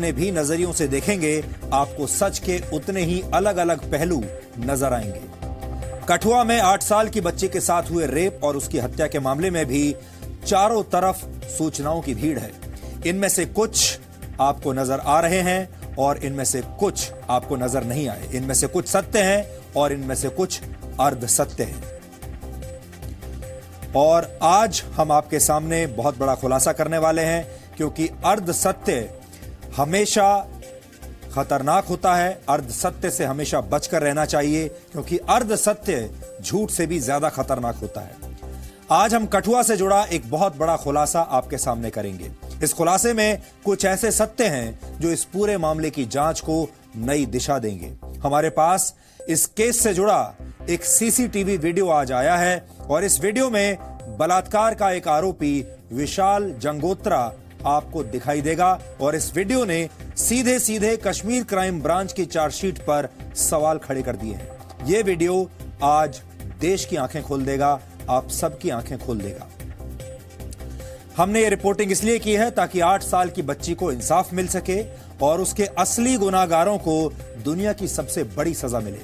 जितने भी नजरियों से देखेंगे आपको सच के उतने ही अलग अलग पहलू नजर आएंगे। कठुआ में 8 साल की बच्ची के साथ हुए रेप और उसकी हत्या के मामले में भी चारों तरफ सूचनाओं की भीड़ है। इनमें से कुछ आपको नजर आ रहे हैं और इनमें से कुछ आपको नजर नहीं आए। इनमें से कुछ सत्य हैं और इनमें से कुछ अर्ध सत्य हैं। और आज हम आपके सामने बहुत बड़ा खुलासा करने वाले हैं, क्योंकि अर्ध सत्य हमेशा खतरनाक होता है। अर्ध सत्य से हमेशा बचकर रहना चाहिए, क्योंकि अर्ध सत्य झूठ से भी ज्यादा खतरनाक होता है। आज हम कठुआ से जुड़ा एक बहुत बड़ा खुलासा आपके सामने करेंगे। इस खुलासे में कुछ ऐसे सत्य हैं जो इस पूरे मामले की जांच को नई दिशा देंगे। हमारे पास इस केस से जुड़ा एक सीसीटीवी वीडियो आज आया है और इस वीडियो में बलात्कार का एक आरोपी विशाल जंगोत्रा आपको दिखाई देगा और इस वीडियो ने सीधे सीधे कश्मीर क्राइम ब्रांच की चार्जशीट पर सवाल खड़े कर दिए हैं। यह वीडियो आज देश की आंखें खोल देगा, आप सबकी आंखें खोल देगा। हमने ये रिपोर्टिंग इसलिए की है ताकि 8 साल की बच्ची को इंसाफ मिल सके और उसके असली गुनाहगारों को दुनिया की सबसे बड़ी सजा मिले।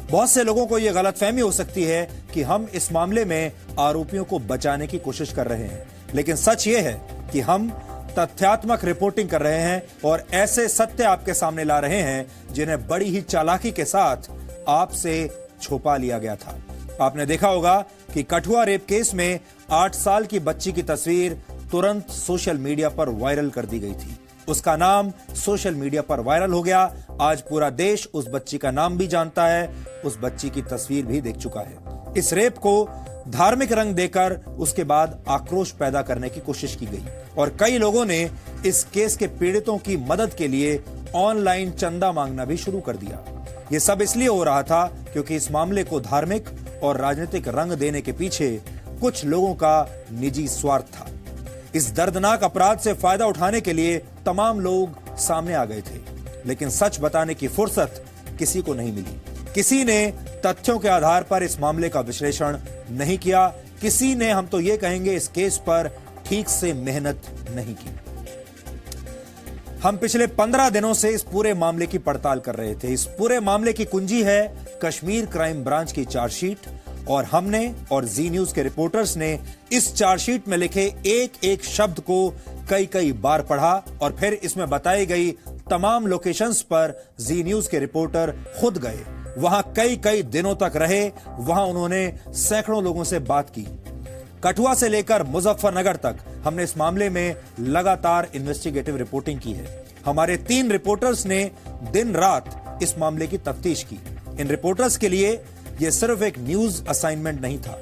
बहुत से लोगों को यह गलतफहमी हो सकती है कि हम इस मामले में आरोपियों को बचाने की कोशिश कर रहे हैं, लेकिन सच यह है कि हम तथ्यात्मक रिपोर्टिंग कर रहे हैं और ऐसे सत्य आपके सामने ला रहे हैं जिन्हें बड़ी ही चालाकी के साथ आपसे छुपा लिया गया था। आपने देखा होगा कि कठुआ रेप केस में 8 साल की बच्ची की तस्वीर तुरंत सोशल मीडिया पर वायरल कर दी गई थी। उसका नाम सोशल मीडिया पर वायरल हो गया। आज पूरा देश उस बच्ची का नाम भी जानता है, उस बच्ची की तस्वीर भी देख चुका है। इस रेप को धार्मिक रंग देकर उसके बाद आक्रोश पैदा करने की कोशिश की गई और कई लोगों ने इस केस के पीड़ितों की मदद के लिए ऑनलाइन चंदा मांगना भी शुरू कर दिया। यह सब इसलिए हो रहा था क्योंकि इस मामले को धार्मिक और राजनीतिक रंग देने के पीछे कुछ लोगों का निजी स्वार्थ था। इस दर्दनाक अपराध से फायदा उठाने के लिए तमाम लोग सामने आ गए थे, लेकिन सच बताने की फुर्सत किसी को नहीं मिली। किसी ने तथ्यों के आधार पर इस मामले का विश्लेषण नहीं किया, किसी ने, हम तो ये कहेंगे, इस केस पर ठीक से मेहनत नहीं की। हम पिछले 15 दिनों से इस पूरे मामले की पड़ताल कर रहे थे। इस पूरे मामले की कुंजी है कश्मीर क्राइम ब्रांच की चार्जशीट और हमने और जी न्यूज के रिपोर्टर्स ने इस चार्जशीट में लिखे एक एक शब्द को कई बार पढ़ा और फिर इसमें बताई गई तमाम लोकेशंस पर जी न्यूज के रिपोर्टर खुद गए, वहां कई दिनों तक रहे, वहां उन्होंने सैकड़ों लोगों से बात की। कठुआ से लेकर मुजफ्फरनगर तक हमने इस मामले में लगातार इन्वेस्टिगेटिव रिपोर्टिंग की है। हमारे 3 रिपोर्टर्स ने दिन रात इस मामले की तफ्तीश की। इन रिपोर्टर्स के लिए यह सिर्फ एक न्यूज असाइनमेंट नहीं था,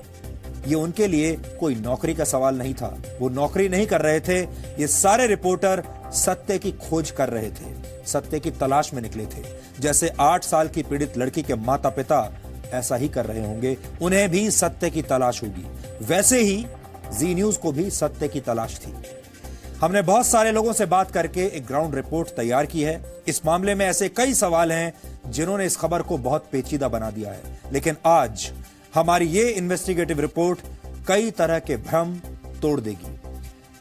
ये उनके लिए कोई नौकरी का सवाल नहीं था। वो नौकरी नहीं कर रहे थे, ये सारे रिपोर्टर सत्य की खोज कर रहे थे, सत्य की तलाश में निकले थे। जैसे 8 साल की पीड़ित लड़की के माता पिता ऐसा ही कर रहे होंगे, उन्हें भी सत्य की तलाश होगी। वैसे ही जी न्यूज को भी सत्य की तलाश थी। हमने बहुत सारे लोगों से बात करके एक ग्राउंड रिपोर्ट तैयार की है। इस मामले में ऐसे कई सवाल हैं जिन्होंने इस खबर को बहुत पेचीदा बना दिया है, लेकिन आज हमारी ये इन्वेस्टिगेटिव रिपोर्ट कई तरह के भ्रम तोड़ देगी।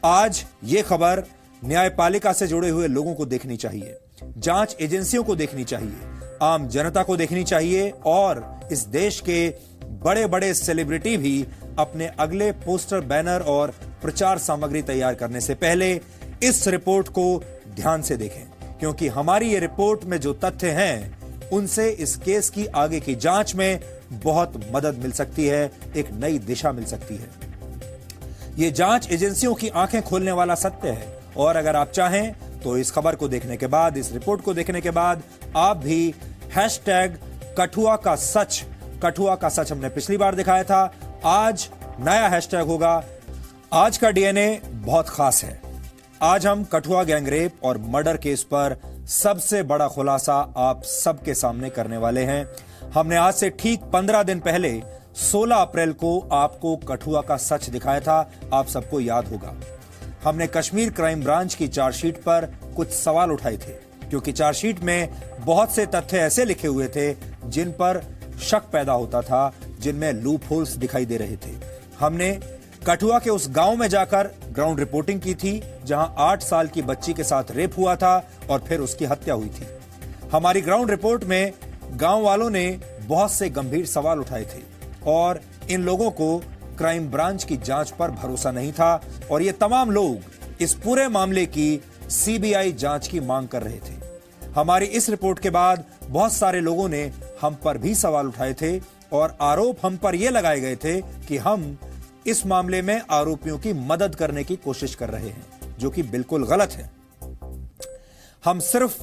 आज ये खबर न्यायपालिका से जुड़े हुए लोगों को देखनी चाहिए, जांच एजेंसियों को देखनी चाहिए, आम जनता को देखनी चाहिए और इस देश के बड़े बड़े सेलिब्रिटी भी अपने अगले पोस्टर, बैनर और प्रचार सामग्री तैयार करने से पहले इस रिपोर्ट को ध्यान से देखें, क्योंकि हमारी ये रिपोर्ट में जो तथ्य हैं उनसे इस केस की आगे की जांच में बहुत मदद मिल सकती है, एक नई दिशा मिल सकती है। ये जांच एजेंसियों की आंखें खोलने वाला सत्य है और अगर आप चाहें तो इस खबर को देखने के बाद, इस रिपोर्ट को देखने के बाद आप भी #कठुआ का सच हमने पिछली बार दिखाया था, आज नया हैशटैग होगा। आज का डीएनए बहुत खास है। आज हम कठुआ गैंगरेप और मर्डर केस पर सबसे बड़ा खुलासा आप सबके सामने करने वाले हैं। हमने आज से ठीक 15 दिन पहले 16 अप्रैल को आपको कठुआ का सच दिखाया था, आप सबको याद होगा। हमने कश्मीर क्राइम ब्रांच की चार्जशीट पर कुछ सवाल उठाए थे, क्योंकि चार्जशीट में बहुत से तथ्य ऐसे लिखे हुए थे जिन पर शक पैदा होता था, जिनमें लूप होल्स दिखाई दे रहे थे। हमने कठुआ के उस गांव में जाकर ग्राउंड रिपोर्टिंग की थी जहां 8 साल की बच्ची के साथ रेप हुआ था और फिर उसकी हत्या हुई थी। हमारी ग्राउंड रिपोर्ट में गांव वालों ने बहुत से गंभीर सवाल उठाए थे और इन लोगों को क्राइम ब्रांच की जांच पर भरोसा नहीं था और ये तमाम लोग इस पूरे मामले की सीबीआई जांच की मांग कर रहे थे। हमारी इस रिपोर्ट के बाद बहुत सारे लोगों ने हम पर भी सवाल उठाए थे और आरोप हम पर यह लगाए गए थे कि हम इस मामले में आरोपियों की मदद करने की कोशिश कर रहे हैं, जो कि बिल्कुल गलत है। हम सिर्फ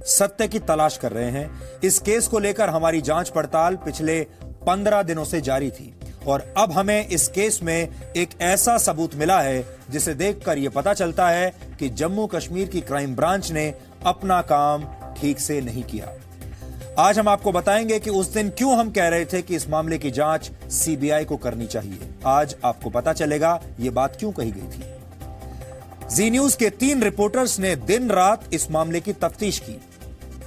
सत्य की तलाश कर रहे हैं। इस केस को लेकर हमारी जांच पड़ताल पिछले 15 दिनों से जारी थी और अब हमें इस केस में एक ऐसा सबूत मिला है जिसे देखकर यह पता चलता है कि जम्मू कश्मीर की क्राइम ब्रांच ने अपना काम ठीक से नहीं किया। आज हम आपको बताएंगे कि उस दिन क्यों हम कह रहे थे कि इस मामले की जांच सीबीआई को करनी चाहिए। आज आपको पता चलेगा यह बात क्यों कही गई थी। जी न्यूज के 3 रिपोर्टर्स ने दिन रात इस मामले की तफ्तीश की।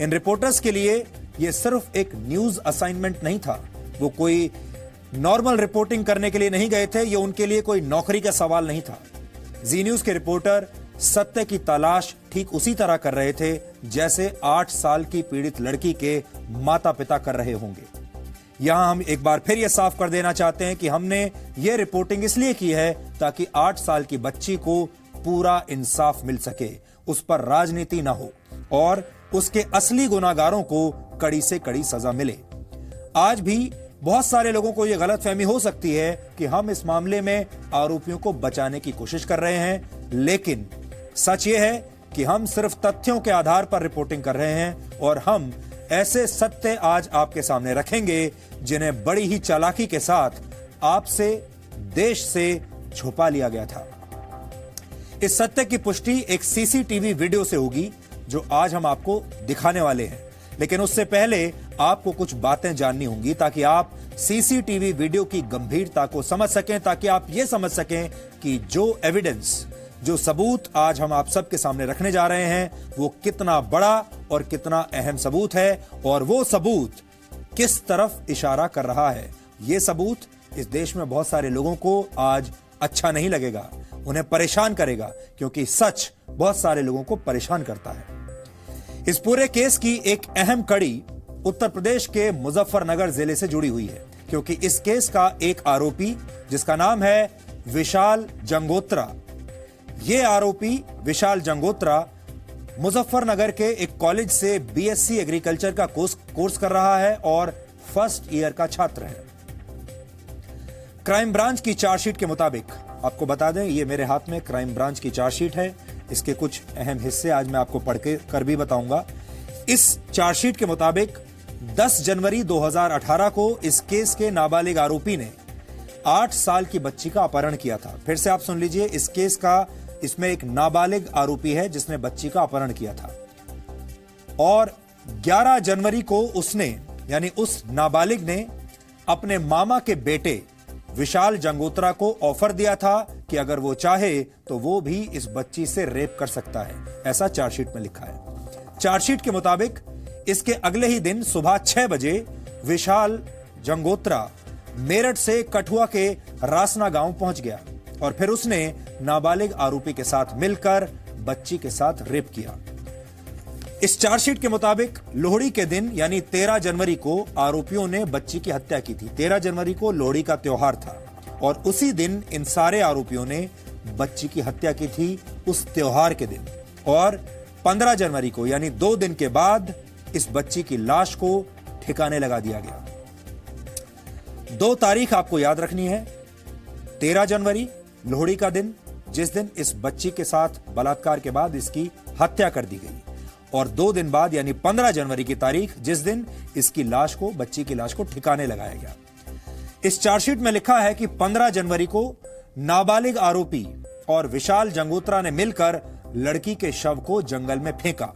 इन रिपोर्टर्स के लिए यह सिर्फ एक न्यूज असाइनमेंट नहीं था। वो कोई नॉर्मल रिपोर्टिंग करने के लिए नहीं गए थे। यह उनके लिए कोई नौकरी का सवाल नहीं था। जी न्यूज के रिपोर्टर सत्य की तलाश ठीक उसी तरह कर रहे थे जैसे 8 साल की पीड़ित लड़की के माता पिता कर रहे होंगे। यहां हम एक बार फिर यह साफ कर देना चाहते हैं कि हमने यह रिपोर्टिंग इसलिए की है ताकि 8 साल की बच्ची को पूरा इंसाफ मिल सके, उस पर राजनीति ना हो और उसके असली गुनाहगारों को कड़ी से कड़ी सजा मिले। आज भी बहुत सारे लोगों को यह गलतफहमी हो सकती है कि हम इस मामले में आरोपियों को बचाने की कोशिश कर रहे हैं, लेकिन सच यह है कि हम सिर्फ तथ्यों के आधार पर रिपोर्टिंग कर रहे हैं और हम ऐसे सत्य आज आपके सामने रखेंगे जिन्हें बड़ी ही चालाकी के साथ आपसे, देश से छुपा लिया गया था। इस सत्य की पुष्टि एक सीसीटीवी वीडियो से होगी जो आज हम आपको दिखाने वाले हैं, लेकिन उससे पहले आपको कुछ बातें जाननी होंगी ताकि आप सीसीटीवी वीडियो की गंभीरता को समझ सकें, ताकि आप यह समझ सकें कि जो एविडेंस, जो सबूत आज हम आप सबके सामने रखने जा रहे हैं वो कितना बड़ा और कितना अहम सबूत है और वो सबूत किस तरफ इशारा कर रहा है। ये सबूत इस देश में बहुत सारे लोगों को आज अच्छा नहीं लगेगा, उन्हें परेशान करेगा, क्योंकि सच बहुत सारे लोगों को परेशान करता है। इस पूरे केस की एक अहम कड़ी उत्तर प्रदेश के मुजफ्फरनगर जिले से जुड़ी हुई है, क्योंकि इस केस का एक आरोपी जिसका नाम है विशाल जंगोत्रा, ये आरोपी विशाल जंगोत्रा मुजफ्फरनगर के एक कॉलेज से बीएससी एग्रीकल्चर का कोर्स कर रहा है और फर्स्ट ईयर का छात्र है। क्राइम ब्रांच की चार्जशीट के मुताबिक, आपको बता दें ये मेरे हाथ में क्राइम ब्रांच की चार्जशीट है, इसके कुछ अहम हिस्से आज मैं आपको पढ़ कर भी बताऊंगा। इस चार्जशीट के मुताबिक 10 जनवरी 2018 को इस केस के नाबालिग आरोपी ने 8 साल की बच्ची का अपहरण किया था। फिर से आप सुन लीजिए, इस केस का इसमें एक नाबालिग आरोपी है जिसने बच्ची का अपहरण किया था और 11 जनवरी को उसने, यानी उस नाबालिग ने अपने मामा के बेटे विशाल जंगोत्रा को ऑफर दिया था कि अगर वो चाहे तो वो भी इस बच्ची से रेप कर सकता है। ऐसा चार्जशीट में लिखा है। चार्जशीट के मुताबिक इसके अगले ही दिन सुबह 6 बजे विशाल जंगोत्रा मेरठ से कठुआ के रासना गांव पहुंच गया और फिर उसने नाबालिग आरोपी के साथ मिलकर बच्ची के साथ रेप किया। इस चार्जशीट के मुताबिक लोहड़ी के दिन यानी 13 जनवरी को आरोपियों ने बच्ची की हत्या की थी। 13 जनवरी को लोहड़ी का त्योहार था और उसी दिन इन सारे आरोपियों ने बच्ची की हत्या की थी उस त्योहार के दिन। और 15 जनवरी को यानी 2 दिन के बाद इस बच्ची की लाश को ठिकाने लगा दिया गया। 2 तारीख आपको याद रखनी है। 13 जनवरी लोहड़ी का दिन, जिस दिन इस बच्ची के साथ बलात्कार के बाद इसकी हत्या कर दी गई, और 2 दिन बाद यानी 15 जनवरी की तारीख जिस दिन इसकी लाश को, बच्ची की लाश को ठिकाने लगाया गया। इस चार्जशीट में लिखा है कि 15 जनवरी को नाबालिग आरोपी और विशाल जंगोत्रा ने मिलकर लड़की के शव को जंगल में फेंका।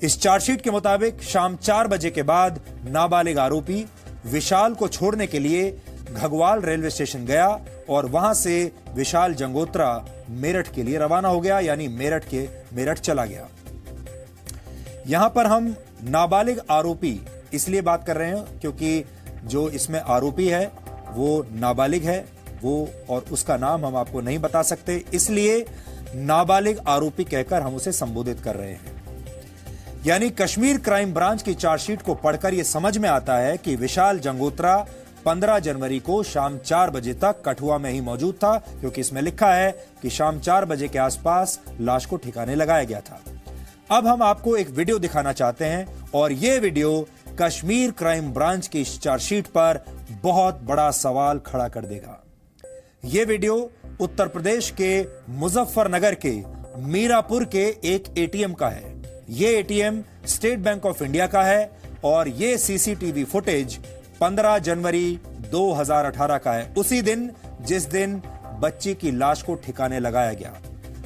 इस चार्जशीट के मुताबिक शाम 4 बजे के बाद नाबालिग आरोपी विशाल को छोड़ने के लिए घगवाल रेलवे स्टेशन गया और वहां से विशाल जंगोत्रा मेरठ के लिए रवाना हो गया, यानी मेरठ चला गया। यहां पर हम नाबालिग आरोपी इसलिए बात कर रहे हैं क्योंकि जो इसमें आरोपी है वो नाबालिग है, वो और उसका नाम हम आपको नहीं बता सकते, इसलिए नाबालिग आरोपी कहकर हम उसे संबोधित कर रहे हैं। यानी कश्मीर क्राइम ब्रांच की चार्जशीट को पढ़कर यह समझ में आता है कि विशाल जंगोत्रा 15 जनवरी को शाम 4 बजे तक कठुआ में ही मौजूद था, क्योंकि इसमें लिखा है कि शाम 4 बजे के आसपास लाश को ठिकाने लगाया गया था। अब हम आपको एक वीडियो दिखाना चाहते हैं और यह वीडियो कश्मीर क्राइम ब्रांच की चार्जशीट पर बहुत बड़ा सवाल खड़ा कर देगा। यह वीडियो उत्तर प्रदेश के मुजफ्फरनगर के मीरापुर के एक एटीएम का है। यह ATM state bank of India का है और यह सीसीटीवी फुटेज 15 जनवरी 2018 का है, उसी दिन जिस दिन बच्ची की लाश को ठिकाने लगाया गया।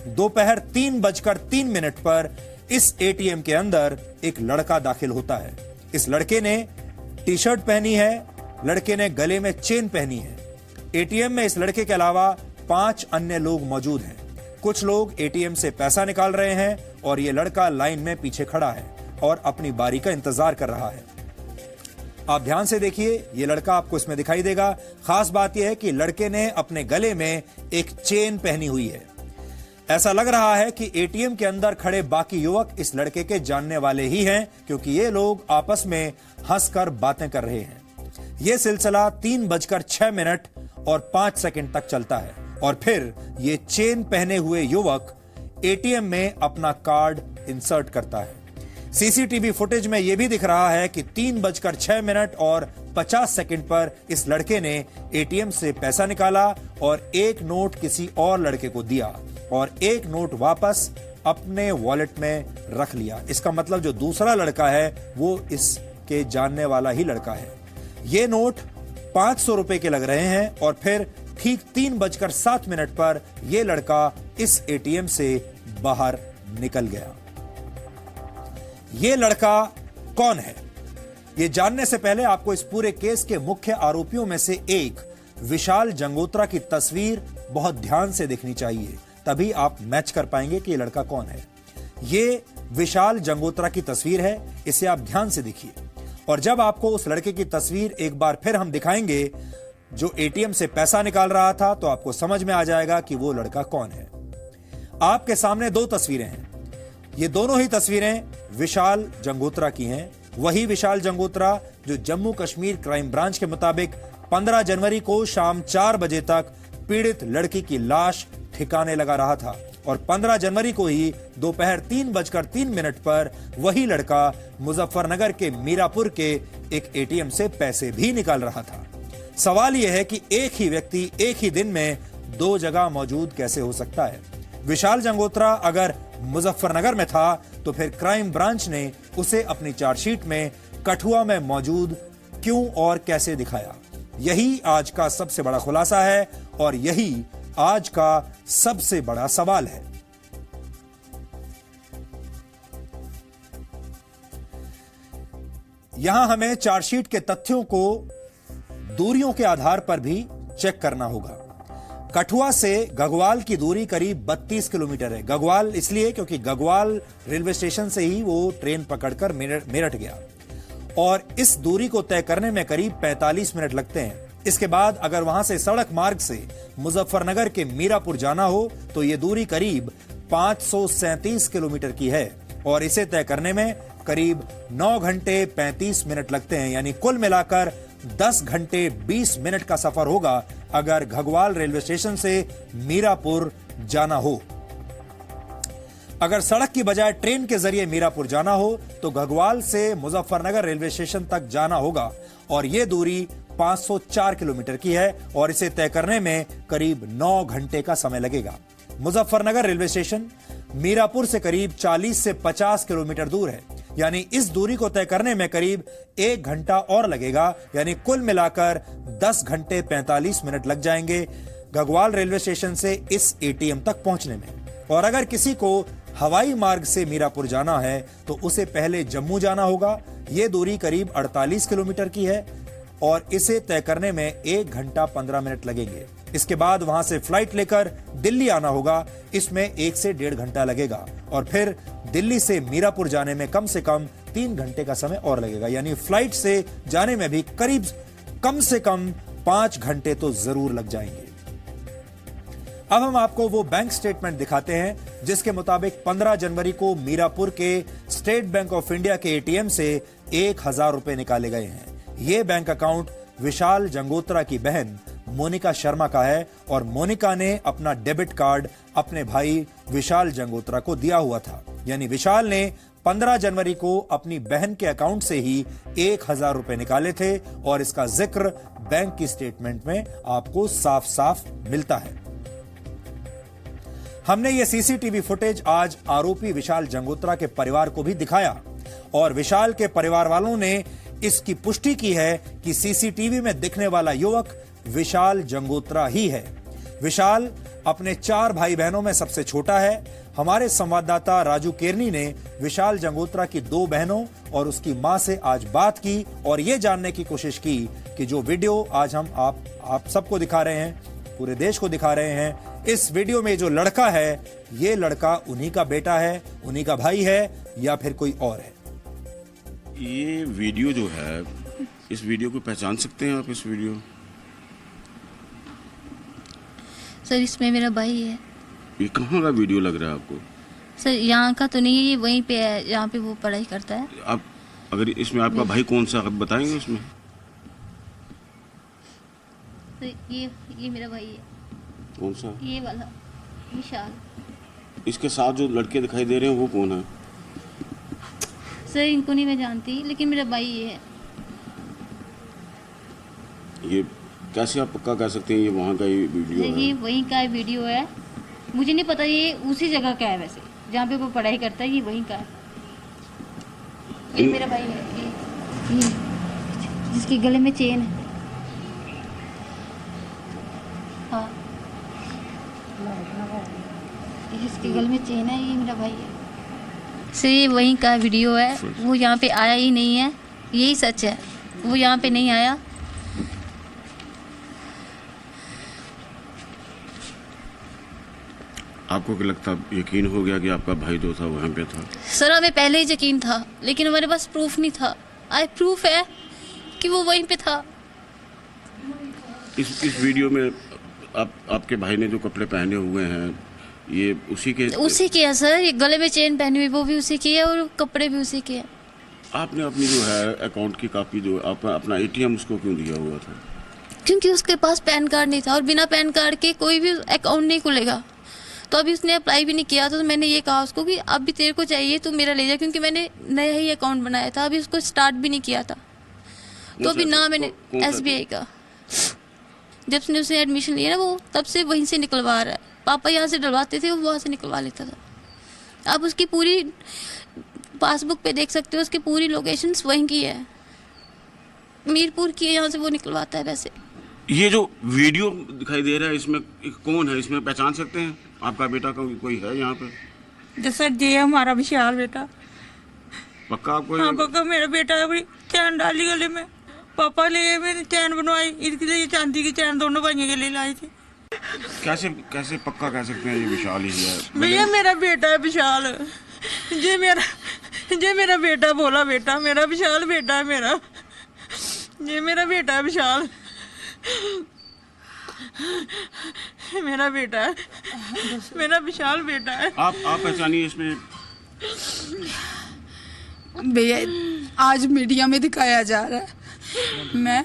दोपहर 3:03 पर इस एटीएम के अंदर एक लड़का दाखिल होता है। इस लड़के ने टी शर्ट पहनी है, लड़के ने गले में चेन पहनी है। एटीएम में इस लड़के के अलावा 5 अन्य लोग मौजूद हैं। कुछ लोग एटीएम से पैसा निकाल रहे हैं और यह लड़का लाइन में पीछे खड़ा है और अपनी बारी का इंतजार कर रहा है। आप ध्यान से देखिए, यह लड़का आपको इसमें दिखाई देगा। खास बात यह है कि लड़के ने अपने गले में एक चेन पहनी हुई है। ऐसा लग रहा है कि एटीएम के अंदर खड़े बाकी युवक इस लड़के के जानने वाले ही हैं, क्योंकि ये लोग आपस में हंसकर बातें कर रहे हैं। यह सिलसिला 3:06 और 5 सेकंड तक चलता है और फिर ये चेन पहने हुए युवक एटीएम में अपना कार्ड इंसर्ट करता है। सीसीटीवी फुटेज में यह भी दिख रहा है कि 3:06 और 50 सेकंड पर इस लड़के ने एटीएम से पैसा निकाला और एक नोट किसी और लड़के को दिया और एक नोट वापस अपने वॉलेट में रख लिया। इसका मतलब जो दूसरा लड़का है वो इसके जानने वाला ही लड़का है। ये नोट 500 रुपए के लग रहे हैं और फिर ठीक 3:07 पर यह लड़का इस एटीएम से बाहर निकल गया। यह लड़का कौन है, यह जानने से पहले आपको इस पूरे केस के मुख्य आरोपियों में से एक विशाल जंगोत्रा की तस्वीर बहुत ध्यान से देखनी चाहिए, तभी आप मैच कर पाएंगे कि यह लड़का कौन है। यह विशाल जंगोत्रा की तस्वीर है, इसे आप ध्यान से देखिए। और जब आपको उस लड़के की तस्वीर एक बार फिर हम दिखाएंगे जो एटीएम से पैसा निकाल रहा था, तो आपको समझ में आ जाएगा कि वो लड़का कौन है। आपके सामने 2 तस्वीरें हैं। ये दोनों ही तस्वीरें विशाल जंगोत्रा की हैं। वही विशाल जंगोत्रा जो जम्मू कश्मीर क्राइम ब्रांच के मुताबिक 15 जनवरी को शाम 4 बजे तक पीड़ित लड़की की लाश ठिकाने लगा रहा था और 15 जनवरी को ही दोपहर 3:03 पर वही लड़का मुजफ्फरनगर के मीरापुर के एक एटीएम से पैसे भी निकाल रहा था। सवाल यह है कि एक ही व्यक्ति एक ही दिन में 2 जगह मौजूद कैसे हो सकता है। विशाल जंगोत्रा अगर मुजफ्फरनगर में था तो फिर क्राइम ब्रांच ने उसे अपनी चार्जशीट में कठुआ में मौजूद क्यों और कैसे दिखाया। यही आज का सबसे बड़ा खुलासा है और यही आज का सबसे बड़ा सवाल है। यहां हमें चार्जशीट के तथ्यों को दूरियों के आधार पर भी चेक करना होगा। कठुआ से गगवाल की दूरी करीब 32 किलोमीटर है। गगवाल इसलिए क्योंकि गगवाल रेलवे स्टेशन से ही वो ट्रेन पकड़कर मेरठ गया और इस दूरी को तय करने में करीब 45 मिनट लगते हैं। इसके बाद अगर वहां से सड़क मार्ग से मुजफ्फरनगर के मीरापुर जाना हो तो यह दूरी करीब 537 किलोमीटर की है और इसे तय करने में करीब 9 घंटे 35 मिनट लगते हैं। यानी कुल मिलाकर 10 घंटे 20 मिनट का सफर होगा अगर घगवाल रेलवे स्टेशन से मीरापुर जाना हो। अगर सड़क की बजाय ट्रेन के जरिए मीरापुर जाना हो तो घगवाल से मुजफ्फरनगर रेलवे स्टेशन तक जाना होगा और यह दूरी 504 किलोमीटर की है और इसे तय करने में करीब 9 घंटे का समय लगेगा। मुजफ्फरनगर रेलवे स्टेशन मीरापुर से करीब 40 से 50 किलोमीटर दूर है, यानी इस दूरी को तय करने में करीब 1 घंटा और लगेगा। यानी कुल मिलाकर 10 घंटे 45 मिनट लग जाएंगे घगवाल रेलवे स्टेशन से इस एटीएम तक पहुंचने में। और अगर किसी को हवाई मार्ग से मीरापुर जाना है तो उसे पहले जम्मू जाना होगा। यह दूरी करीब 48 किलोमीटर की है और इसे तय करने में 1 घंटा 15 मिनट लगेंगे। इसके बाद वहां से फ्लाइट लेकर दिल्ली आना होगा, इसमें 1 से 1.5 घंटा लगेगा और फिर दिल्ली से मीरापुर जाने में कम से कम 3 घंटे का समय और लगेगा। यानी फ्लाइट से जाने में भी करीब कम से कम 5 घंटे तो जरूर लग जाएंगे। अब हम आपको वो बैंक स्टेटमेंट दिखाते हैं जिसके मुताबिक 15 जनवरी को मीरापुर के स्टेट बैंक ऑफ इंडिया के एटीएम से 1000 रुपए निकाले गए हैं। ये बैंक अकाउंट विशाल जंगोत्रा की बहन मोनिका शर्मा का है और मोनिका ने अपना डेबिट कार्ड अपने भाई विशाल जंगोत्रा को दिया हुआ था। यानी विशाल ने 15 जनवरी को अपनी बहन के अकाउंट से ही 1000 रुपए निकाले थे और इसका जिक्र बैंक की स्टेटमेंट में आपको साफ साफ मिलता है। हमने ये सीसीटीवी फुटेज आज आरोपी विशाल जंगोत्रा के परिवार को भी दिखाया और विशाल के परिवार वालों ने इसकी पुष्टि की है कि सीसीटीवी में दिखने वाला युवक विशाल जंगोत्रा ही है। विशाल अपने 4 भाई बहनों में सबसे छोटा है। हमारे संवाददाता राजू केरनी ने विशाल जंगोत्रा की 2 बहनों और उसकी मां से आज बात की और यह जानने की कोशिश की कि जो वीडियो आज हम आप सबको दिखा रहे हैं, पूरे देश को दिखा रहे हैं, इस वीडियो में जो लड़का है ये लड़का उन्हीं का बेटा है, उन्हीं का भाई है या फिर कोई और है। ये वीडियो जो है, इस वीडियो को पहचान सकते हैं आप? इस वीडियो सर इसमें मेरा भाई है। ये कहाँ का वीडियो लग रहा है आपको? सर यहाँ का तो नहीं है, ये वहीं पे है जहाँ पे वो पढ़ाई करता है। आप अगर इसमें आपका भाई कौन सा आप बताएंगे इसमें? सर ये मेरा भाई है। कौन सा? ये वाला विशाल। इसके साथ जो लड़के दिखाई दे रहे हैं वो कौन है? सर इनको नहीं मैं जानती, लेकिन मेरा भाई ये है। ये कैसे आप पक्का कह सकते हैं ये वहाँ का ये वीडियो है? ये वहीं का वीडियो है। मुझे नहीं पता ये उसी जगह का है, वैसे जहाँ पे वो पढ़ाई करता है ये वहीं का है। ये मेरा भाई है, ये जिसके गले में चेन है। हाँ, जिसके गले में चेन है ये मेरा भाई है। सर ये वहीं का वीडियो है, वो यहाँ पे आया ही नहीं है, यही सच है। वो यहाँ पे नहीं आया। आपको क्या लगता, यकीन हो गया कि आपका भाई जो था वहाँ पे था? सर हमें पहले ही यकीन था, लेकिन हमारे पास प्रूफ नहीं था। आज प्रूफ है कि वो वहीं पे था। इस वीडियो में आपके भाई ने जो कपड़े पहने हुए हैं ये उसी के है सर। ये गले में चेन पहनी हुई वो भी उसी की है और कपड़े भी उसी के हैं। आपने अपनी जो है अकाउंट की कॉपी जो अपना एटीएम उसको क्यों दिया हुआ था? क्योंकि उसके पास पैन कार्ड नहीं था और बिना पैन कार्ड के कोई भी अकाउंट नहीं खुलेगा। तो अभी उसने अप्लाई भी नहीं किया था, तो मैंने ये कहा उसको कि अब भी तेरे को चाहिए तो मेरा ले जा, क्योंकि मैंने नया ही अकाउंट बनाया था, अभी उसको स्टार्ट भी नहीं किया था। तो अभी ना मैंने SBI का, जब से उसने एडमिशन लिया ना वो तब से वहीं से निकलवा रहा है। पापा यहाँ से डलवाते थे, वो वहाँ से निकलवा लेता था। आप उसकी पूरी पासबुक पे देख सकते हो, उसकी पूरी लोकेशंस वहीं की है, मीरपुर की है, यहाँ से वो निकलवाता है। वैसे ये जो वीडियो दिखाई दे रहा है इसमें कौन है? इसमें पहचान सकते हैं? आपका बेटा कोई है यहाँ पे? जी सर, ये हमारा विशाल बेटा। पक्का आपको? हाँ पक्का, मेरा बेटा है। बड़ी चैन डाली गले में, पापा ले गए, मैंने चैन बनवाई, इसके लिए चांदी की चैन दोनों भाइयों के लिए लाई थी। कैसे पक्का कह सकते हैं ये विशाल ही है? भैया मेरा बेटा है विशाल। ये मेरा बेटा, बोला बेटा, मेरा विशाल बेटा है मेरा। ये मेरा बेटा है विशाल, मेरा बेटा है, मेरा विशाल बेटा है। आप पहचानिए इसमें। भैया आज मीडिया में दिखाया जा रहा है। मैं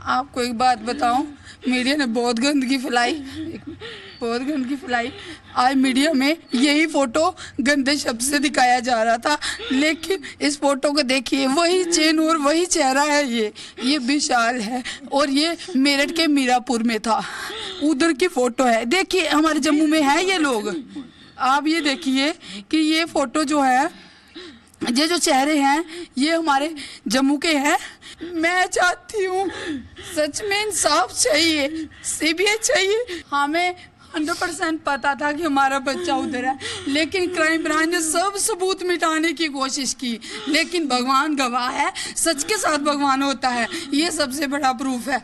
आपको एक बात बताऊं, मीडिया ने बहुत गंदगी फैलाई। आज मीडिया में यही फोटो गंदे शब्द से दिखाया जा रहा था, लेकिन इस फोटो को देखिए, वही चेन और वही चेहरा है। ये विशाल है और ये मेरठ के मीरापुर में था। उधर की फोटो है, देखिए हमारे जम्मू में है ये लोग। आप ये देखिए कि ये फोटो जो है, ये जो चेहरे हैं ये हमारे जम्मू के हैं। मैं चाहती हूँ सच में इंसाफ चाहिए, CBI चाहिए। हमें 100% पता था कि हमारा बच्चा उधर है, लेकिन क्राइम ब्रांच ने सब सबूत मिटाने की कोशिश की, लेकिन भगवान गवाह है, सच के साथ भगवान होता है, ये सबसे बड़ा प्रूफ है।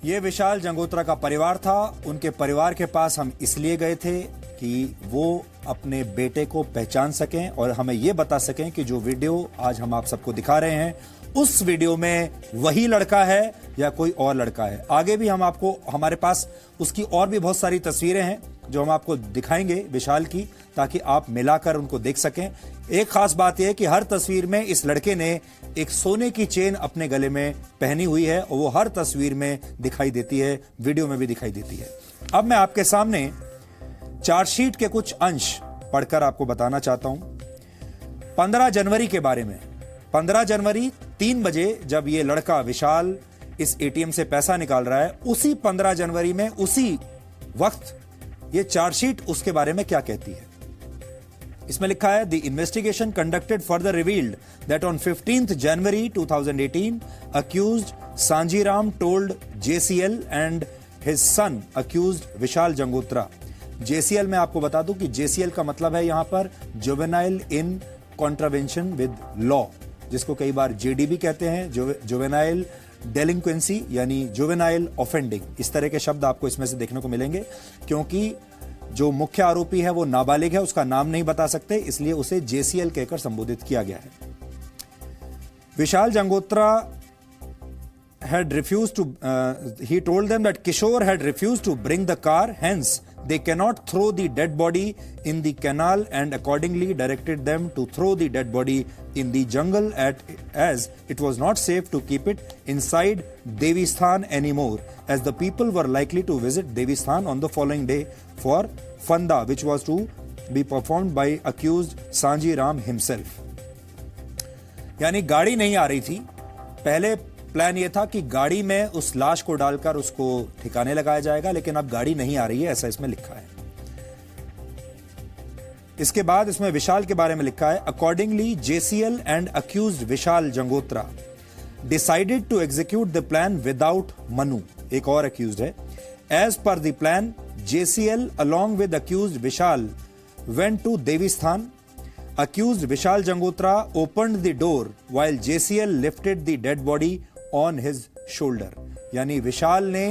ये विशाल जंगोत्रा का परिवार था। उनके परिवार के पास हम इसलिए गए थे कि वो अपने बेटे को पहचान सकें और हमें ये बता सकें कि जो वीडियो आज हम आप सबको दिखा रहे हैं उस वीडियो में वही लड़का है या कोई और लड़का है। आगे भी हम आपको, हमारे पास उसकी और भी बहुत सारी तस्वीरें हैं जो हम आपको दिखाएंगे विशाल की, ताकि आप मिलाकर उनको देख सकें। एक खास बात यह है कि हर तस्वीर में इस लड़के ने एक सोने की चेन अपने गले में पहनी हुई है और वो हर तस्वीर में दिखाई देती है, वीडियो में भी दिखाई देती है। अब मैं आपके सामने चार्जशीट के कुछ अंश पढ़कर आपको बताना चाहता हूं 15 जनवरी के बारे में। 15 जनवरी 3 बजे जब ये लड़का विशाल इस एटीएम से पैसा निकाल रहा है, उसी 15 जनवरी में उसी वक्त ये चार्जशीट उसके बारे में क्या कहती है। इसमें लिखा है, the investigation conducted further revealed that on 15th January 2018 accused Sanjiram told JCL and his son accused Vishal Jangotra. JCL में आपको बता दूं कि JCL का मतलब है यहां पर juvenile in contravention with law, जिसको कई बार JD भी कहते हैं, जुवेनाइल डेलिंक्वेंसी यानी जुवेनाइल ऑफेंडिंग। इस तरह के शब्द आपको इसमें से देखने को मिलेंगे, क्योंकि जो मुख्य आरोपी है वो नाबालिग है, उसका नाम नहीं बता सकते, इसलिए उसे JCL कहकर संबोधित किया गया है। विशाल Jangotra had refused to he told them that Kishore had refused to bring the car, hence they cannot throw the dead body in the canal, and accordingly directed them to throw the dead body in the jungle as it was not safe to keep it inside Devi Sthan anymore, as the people were likely to visit Devi Sthan on the following day for Fanda, which was to be performed by accused Sanji Ram himself। यानी गाड़ी नहीं आ रही थी। पहले plan यह था कि गाड़ी में उस लाश को डालकर उसको ठिकाने लगाया जाएगा, लेकिन अब गाड़ी नहीं आ रही है, ऐसा इसमें लिखा है। इसके बाद इसमें विशाल के बारे में लिखा है, accordingly JCL and accused Vishal Jangotra decided to execute the plan without Manu. एक और अक्यूज्ड है। As per the plan JCL along with accused Vishal went to Devi Sthan. Accused Vishal Jangotra opened the door while JCL lifted the dead body on his shoulder. यानी विशाल ने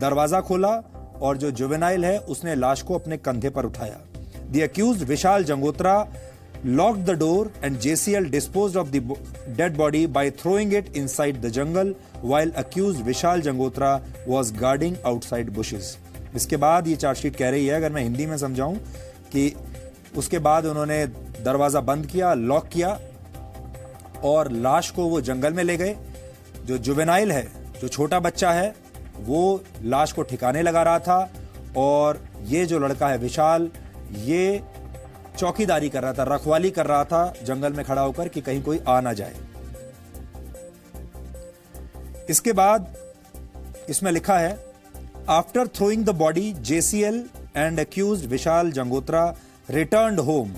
दरवाजा खोला और जो juvenile है उसने लाश को अपने कंधे पर उठाया। The accused Vishal Jangotra locked the door and JCL disposed of the dead body by throwing it inside the jungle while accused Vishal Jangotra was guarding outside bushes. इसके बाद ये चार्जशीट कह रही है, अगर मैं हिंदी में समझाऊं, कि उसके बाद उन्होंने दरवाजा बंद किया, लॉक किया और लाश को वो जंगल में ले गए। जो जुवेनाइल है, जो छोटा बच्चा है, वो लाश को ठिकाने लगा रहा था और ये जो लड़का है विशाल, ये चौकीदारी कर रहा था, रखवाली कर रहा था जंगल में खड़ा होकर कि कहीं कोई आ ना जाए। इसके बाद इसमें लिखा है, after throwing the body JCL and accused Vishal Jangotra returned home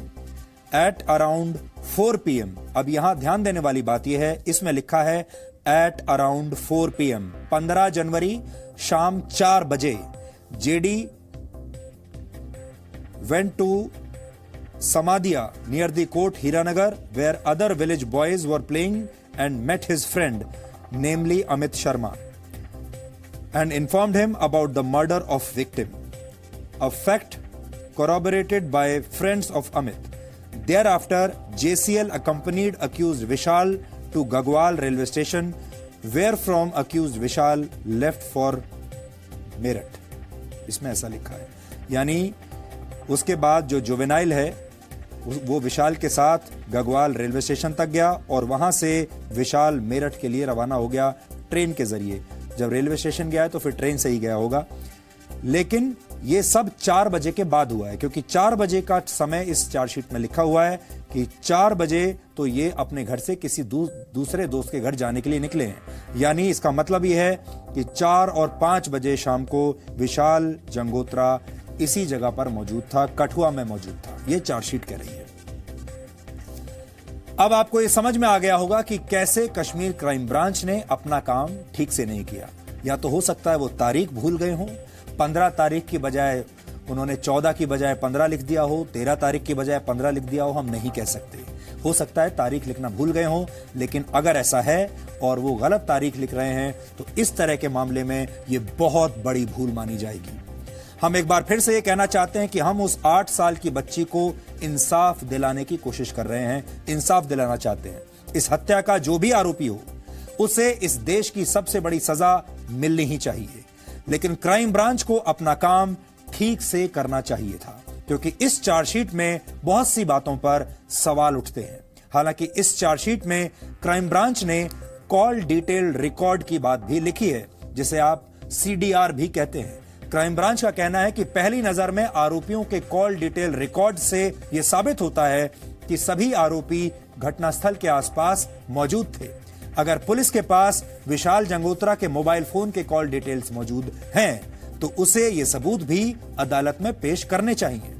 at around 4 PM। अब यहां ध्यान देने वाली बात यह है, इसमें लिखा है एट अराउंड 4 PM। 15 जनवरी शाम 4 बजे JD went to Samadhiya near the court Hiranagar, where other village boys were playing, and met his friend, namely Amit Sharma, and informed him about the murder of victim, a fact corroborated by friends of Amit. Thereafter, JCL accompanied accused Vishal to Gagwal railway station, where from accused Vishal left for Meerut. इसमें ऐसा लिखा है। यानी उसके बाद जो juvenile है वो विशाल के साथ गगवाल रेलवे स्टेशन तक गया और वहां से विशाल मेरठ के लिए रवाना हो गया ट्रेन के जरिए। जब रेलवे स्टेशन गया है तो फिर ट्रेन से ही गया होगा, लेकिन ये सब 4 बजे के बाद हुआ है, क्योंकि 4 बजे का समय इस चार्जशीट में लिखा हुआ है कि 4 बजे तो ये अपने घर से किसी दूसरे दोस्त के घर जाने के लिए निकले हैं। यानी इसका मतलब ये है कि 4 और 5 बजे शाम को विशाल जंगोत्रा इसी जगह पर मौजूद था, कठुआ में मौजूद था। ये चार्जशीट कह रही है। अब आपको ये समझ में आ गया होगा कि कैसे कश्मीर क्राइम ब्रांच ने अपना काम ठीक से नहीं किया। या तो हो सकता है वो तारीख भूल गए हों, 15 तारीख की बजाय उन्होंने 14 की बजाय 15 लिख दिया हो, 13 तारीख की बजाय 15 लिख दिया हो, हम नहीं कह सकते। हो सकता है तारीख लिखना भूल गए हों, लेकिन अगर ऐसा है और वो गलत तारीख लिख रहे हैं तो इस तरह के मामले में ये बहुत बड़ी भूल मानी जाएगी। हम एक बार फिर से ये कहना चाहते हैं कि हम उस 8 साल की बच्ची को इंसाफ दिलाने की कोशिश कर रहे हैं, इंसाफ दिलाना चाहते हैं। इस हत्या का जो भी आरोपी हो, उसे इस देश की सबसे बड़ी सजा मिलनी ही चाहिए। लेकिन क्राइम ब्रांच को अपना काम ठीक से करना चाहिए था, क्योंकि इस चार्जशीट में बहुत सी बातों पर सवाल उठते हैं। हालांकि इस चार्जशीट में क्राइम ब्रांच ने कॉल डिटेल रिकॉर्ड की बात भी लिखी है, जिसे आप CDR भी कहते हैं। क्राइम ब्रांच का कहना है कि पहली नजर में आरोपियों के कॉल डिटेल रिकॉर्ड से यह साबित होता है कि सभी आरोपी घटनास्थल के आसपास मौजूद थे। अगर पुलिस के पास विशाल जंगोत्रा के मोबाइल फोन के कॉल डिटेल्स मौजूद हैं, तो उसे ये सबूत भी अदालत में पेश करने चाहिए।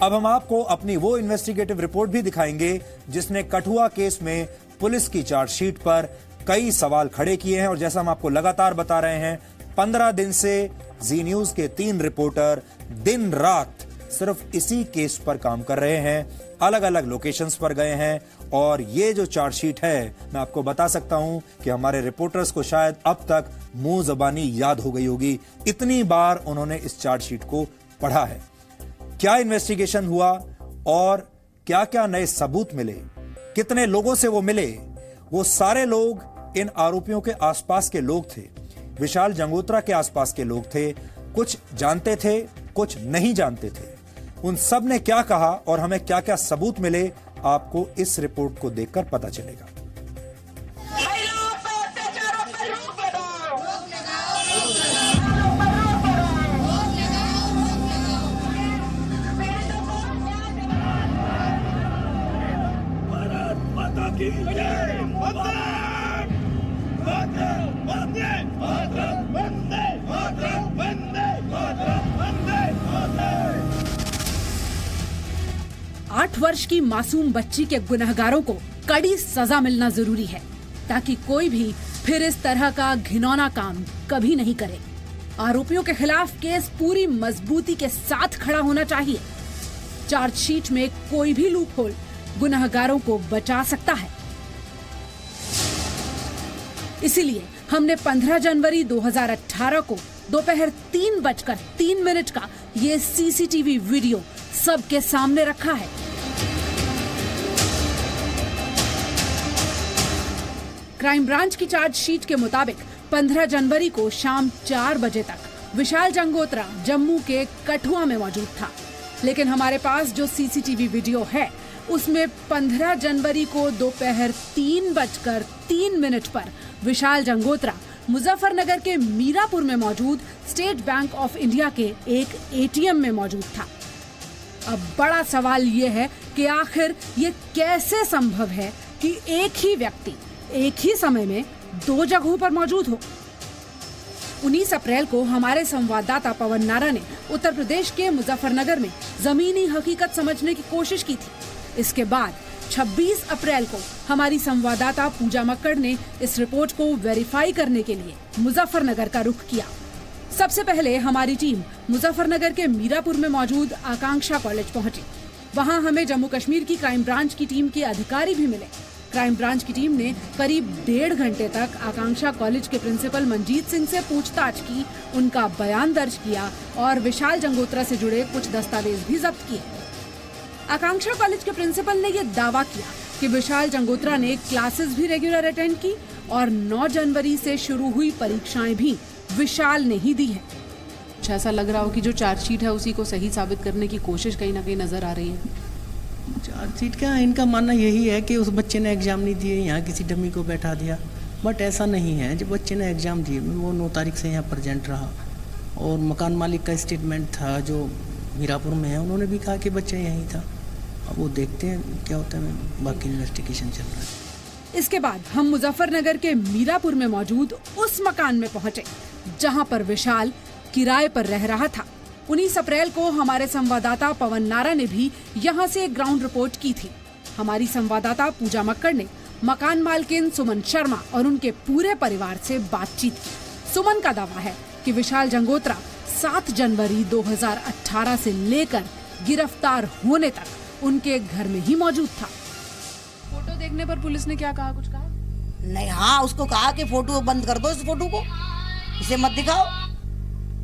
अब हम आपको अपनी वो इन्वेस्टिगेटिव रिपोर्ट भी दिखाएंगे जिसने कठुआ केस में पुलिस की चार्जशीट पर कई सवाल खड़े किए हैं। और जैसा हम आपको लगातार बता रहे हैं, 15 दिन से जी न्यूज के 3 रिपोर्टर दिन रात सिर्फ इसी केस पर काम कर रहे हैं, अलग अलग लोकेशंस पर गए हैं। और ये जो चार्जशीट है, मैं आपको बता सकता हूं कि हमारे रिपोर्टर्स को शायद अब तक मुंह जबानी याद हो गई होगी, इतनी बार उन्होंने इस चार्जशीट को पढ़ा है। क्या इन्वेस्टिगेशन हुआ और क्या क्या नए सबूत मिले, कितने लोगों से वो मिले, वो सारे लोग इन आरोपियों के आसपास के लोग थे, विशाल जंगोत्रा के आसपास के लोग थे। कुछ जानते थे, कुछ नहीं जानते थे। उन सब ने क्या कहा और हमें क्या क्या सबूत मिले, आपको इस रिपोर्ट को देखकर पता चलेगा। आठ वर्ष की मासूम बच्ची के गुनहगारों को कड़ी सजा मिलना जरूरी है, ताकि कोई भी फिर इस तरह का घिनौना काम कभी नहीं करे। आरोपियों के खिलाफ केस पूरी मजबूती के साथ खड़ा होना चाहिए। चार्जशीट में कोई भी लूपहोल गुनहगारों को बचा सकता है। इसीलिए हमने 15 जनवरी 2018 को दोपहर 3:03 का ये CCTV वीडियो सबके सामने रखा है। क्राइम ब्रांच की चार्जशीट के मुताबिक 15 जनवरी को शाम 4 बजे तक विशाल जंगोत्रा जम्मू के कठुआ में मौजूद था। लेकिन हमारे पास जो CCTV वीडियो है, उसमें 15 जनवरी को दोपहर 3:03 पर विशाल जंगोत्रा मुजफ्फरनगर के मीरापुर में मौजूद स्टेट बैंक ऑफ इंडिया के एक ATM में मौजूद था। अब बड़ा सवाल ये है कि आखिर ये कैसे संभव है कि एक ही व्यक्ति एक ही समय में 2 जगहों पर मौजूद हो। 19 अप्रैल को हमारे संवाददाता पवन नारा ने उत्तर प्रदेश के मुजफ्फरनगर में जमीनी हकीकत समझने की कोशिश की थी। इसके बाद 26 अप्रैल को हमारी संवाददाता पूजा मक्कड़ ने इस रिपोर्ट को वेरीफाई करने के लिए मुजफ्फरनगर का रुख किया। सबसे पहले हमारी टीम मुजफ्फरनगर के मीरापुर में मौजूद आकांक्षा कॉलेज पहुंची। वहां हमें जम्मू कश्मीर की क्राइम ब्रांच की टीम के अधिकारी भी मिले। क्राइम ब्रांच की टीम ने करीब 1.5 घंटे तक आकांक्षा कॉलेज के प्रिंसिपल मंजीत सिंह से पूछताछ की, उनका बयान दर्ज किया और विशाल जंगोत्रा से जुड़े कुछ दस्तावेज भी जब्त किए। आकांक्षा कॉलेज के प्रिंसिपल ने यह दावा किया कि विशाल जंगोत्रा ने क्लासेस भी रेगुलर अटेंड की और 9 जनवरी से शुरू हुई परीक्षाएं भी विशाल ने ही दी है। ऐसा लग रहा हो कि जो चार्जशीट है उसी को सही साबित करने की कोशिश कहीं ना कहीं नजर आ रही है। चार्जशीट का इनका मानना यही है कि उस बच्चे ने एग्जाम नहीं दिए, यहाँ किसी डमी को बैठा दिया, बट ऐसा नहीं है। जब बच्चे ने एग्जाम दिए, वो 9 तारीख से यहाँ प्रेजेंट रहा और मकान मालिक का स्टेटमेंट था जो मीरापुर में है, उन्होंने भी कहा कि बच्चा यहीं था। अब वो देखते हैं क्या होता है, बाकी इन्वेस्टिगेशन चल रहा है। इसके बाद हम मुजफ्फरनगर के मीरापुर में मौजूद उस मकान में पहुंचे जहां पर विशाल किराए पर रह रहा था। 19 अप्रैल को हमारे संवाददाता पवन नारा ने भी यहां से एक ग्राउंड रिपोर्ट की थी। हमारी संवाददाता पूजा मक्कड़ ने मकान मालकिन सुमन शर्मा और उनके पूरे परिवार से बातचीत की। सुमन का दावा है कि विशाल जंगोत्रा 7 जनवरी 2018 से लेकर गिरफ्तार होने तक उनके घर में ही मौजूद था। फोटो देखने पर पुलिस ने क्या कहा, कुछ कहा? नहीं, हाँ उसको कहा कि फोटो बंद कर दो, इस फोटो को इसे मत दिखाओ,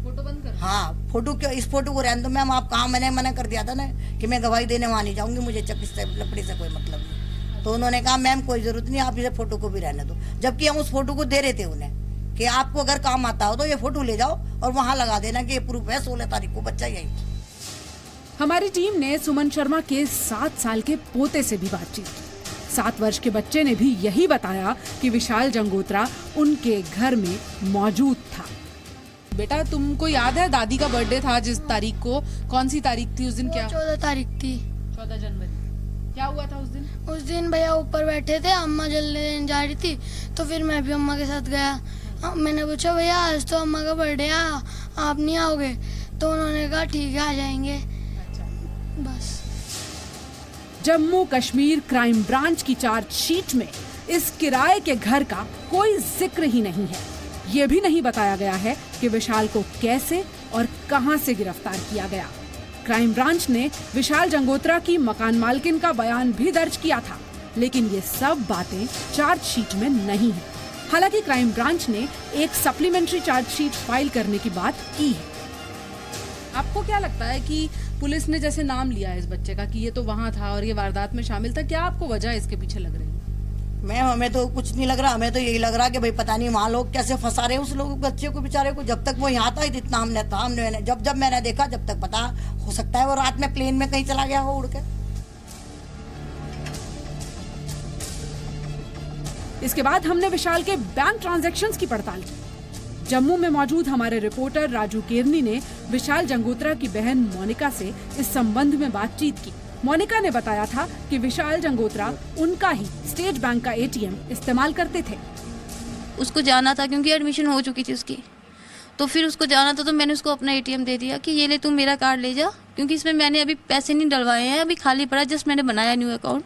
फोटो बंद कर। हाँ फोटो क्यों, इस फोटो को रहने दो। मैम आप कहाँ, मैंने मना कर दिया था ना कि मैं गवाही देने वहाँ नहीं जाऊंगी, मुझे चक इस लपड़ी से कोई मतलब नहीं। तो उन्होंने कहा मैम कोई जरूरत नहीं, आप इसे फोटो को भी रहने दो, जबकि हम उस फोटो को दे रहे थे उन्हें कि आपको अगर काम आता हो तो ये फोटो ले जाओ और वहां लगा देना कि ये प्रूफ है 16 तारीख को बच्चा यही। हमारी टीम ने सुमन शर्मा के 7 साल के पोते से भी बातचीत की। 7 वर्ष के बच्चे ने भी यही बताया कि विशाल जंगोत्रा उनके घर में मौजूद था। बेटा तुमको याद है दादी का बर्थडे था जिस तारीख को, कौन सी तारीख थी उस दिन? क्या 14 तारीख थी, 14 जनवरी। क्या हुआ था उस दिन? उस दिन भैया ऊपर बैठे थे, अम्मा जल्दी लेने जा रही थी तो फिर मैं भी अम्मा के साथ गया। मैंने पूछा भैया आज तो अम्मा का बर्थडे है, आप नहीं आओगे? तो उन्होंने कहा ठीक है आ जाएंगे। बस। जम्मू कश्मीर क्राइम ब्रांच की चार्जशीट में इस किराए के घर का कोई जिक्र ही नहीं है। ये भी नहीं बताया गया है कि विशाल को कैसे और कहां से गिरफ्तार किया गया। क्राइम ब्रांच ने विशाल जंगोत्रा की मकान मालकिन का बयान भी दर्ज किया था, लेकिन ये सब बातें चार्जशीट में नहीं है। हालांकि क्राइम ब्रांच ने एक सप्लीमेंट्री चार्जशीट फाइल करने की बात की है। आपको क्या लगता है कि पुलिस ने जैसे नाम लिया है इस बच्चे का कि ये तो वहाँ था और ये वारदात में शामिल था, क्या आपको वजह इसके पीछे लग रही है? मैम हमें तो कुछ नहीं लग रहा, हमें तो यही लग रहा कि भाई पता नहीं वहाँ लोग कैसे फंसा रहे उस लोग बच्चे को बेचारे को। जब तक वो यहाँ था इतना हमने जब मैंने देखा, जब तक पता हो सकता है वो रात में प्लेन में कहीं चला गया हो उड़ के। इसके बाद हमने विशाल के बैंक ट्रांजैक्शंस की पड़ताल की। जम्मू में मौजूद हमारे रिपोर्टर राजू केरनी ने विशाल जंगोत्रा की बहन मोनिका से इस संबंध में बातचीत की। मोनिका ने बताया था कि विशाल जंगोत्रा उनका ही स्टेट बैंक का एटीएम इस्तेमाल करते थे। उसको जाना था क्योंकि एडमिशन हो चुकी थी उसकी, तो फिर उसको जाना था तो मैंने उसको अपना एटीएम दे दिया कि ये ले तुम मेरा कार्ड ले जा, क्योंकि इसमें मैंने अभी पैसे नहीं डलवाए हैं, अभी खाली पड़ा, जस्ट मैंने बनाया न्यू अकाउंट,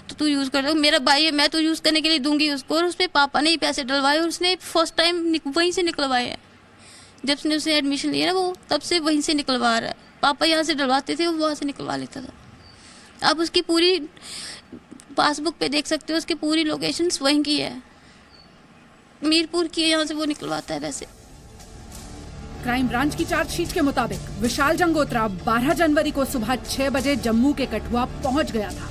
तो तू यूज़ कर दो। मेरा भाई है, मैं तो यूज़ करने के लिए दूंगी उसको। और उसमें पापा ने ही पैसे डलवाए और उसने फर्स्ट टाइम वहीं से निकलवाए हैं। जब से उसने एडमिशन लिया ना वो तब से वहीं से निकलवा रहा है। पापा यहाँ से डलवाते थे, वो वहाँ से निकलवा लेता था। आप उसकी पूरी पासबुक पे देख सकते हो, उसकी पूरी लोकेशंस वहीं की है, मीरपुर की है, यहाँ से वो निकलवाता है। वैसे क्राइम ब्रांच की चार्जशीट के मुताबिक विशाल जंगोत्रा 12 जनवरी को सुबह 6 बजे जम्मू के कठुआ पहुंच गया था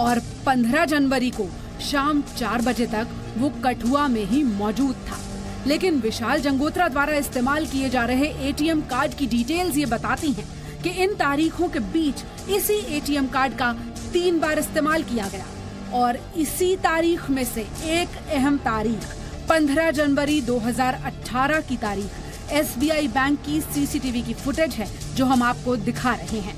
और 15 जनवरी को शाम 4 बजे तक वो कठुआ में ही मौजूद था। लेकिन विशाल जंगोत्रा द्वारा इस्तेमाल किए जा रहे एटीएम कार्ड की डिटेल्स ये बताती हैं कि इन तारीखों के बीच इसी एटीएम कार्ड का 3 बार इस्तेमाल किया गया और इसी तारीख में से एक अहम तारीख 15 जनवरी 2018 की तारीख SBI बैंक की CCTV की फुटेज है जो हम आपको दिखा रहे हैं।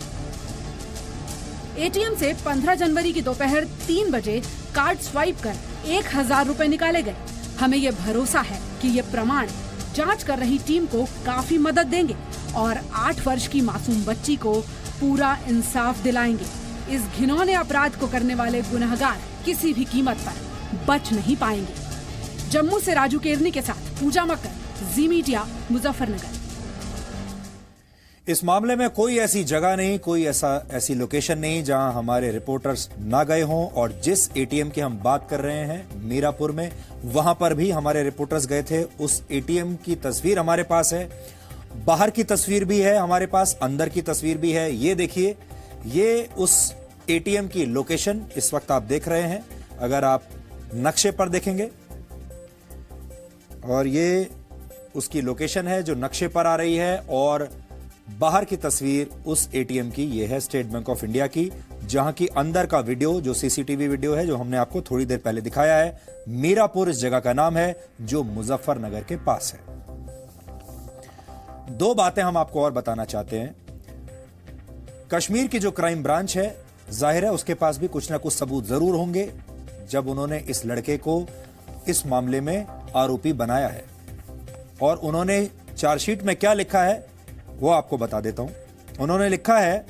एटीएम से 15 जनवरी की दोपहर 3 बजे कार्ड स्वाइप कर 1000 रुपए निकाले गए। हमें ये भरोसा है कि ये प्रमाण जांच कर रही टीम को काफी मदद देंगे और 8 वर्ष की मासूम बच्ची को पूरा इंसाफ दिलाएंगे। इस घिनौने अपराध को करने वाले गुनहगार किसी भी कीमत पर बच नहीं पाएंगे। जम्मू से राजू केरनी के साथ पूजा मक्कर, जी मीडिया, मुजफ्फरनगर। इस मामले में कोई ऐसी जगह नहीं, कोई ऐसी लोकेशन नहीं जहां हमारे रिपोर्टर्स ना गए हों। और जिस एटीएम की हम बात कर रहे हैं मीरापुर में, वहां पर भी हमारे रिपोर्टर्स गए थे। उस एटीएम की तस्वीर हमारे पास है, बाहर की तस्वीर भी है हमारे पास, अंदर की तस्वीर भी है। ये देखिए, ये उस एटीएम की लोकेशन इस वक्त आप देख रहे हैं। अगर आप नक्शे पर देखेंगे, और ये उसकी लोकेशन है जो नक्शे पर आ रही है, और बाहर की तस्वीर उस एटीएम की ये है स्टेट बैंक ऑफ इंडिया की, जहां की अंदर का वीडियो जो सीसीटीवी वीडियो है जो हमने आपको थोड़ी देर पहले दिखाया है। मीरापुर इस जगह का नाम है जो मुजफ्फरनगर के पास है। 2 बातें हम आपको और बताना चाहते हैं। कश्मीर की जो क्राइम ब्रांच है, जाहिर है उसके पास भी कुछ ना कुछ सबूत जरूर होंगे जब उन्होंने इस लड़के को इस मामले में आरोपी बनाया है। और उन्होंने चार्जशीट में क्या लिखा है वो आपको बता देता हूं। उन्होंने लिखा है,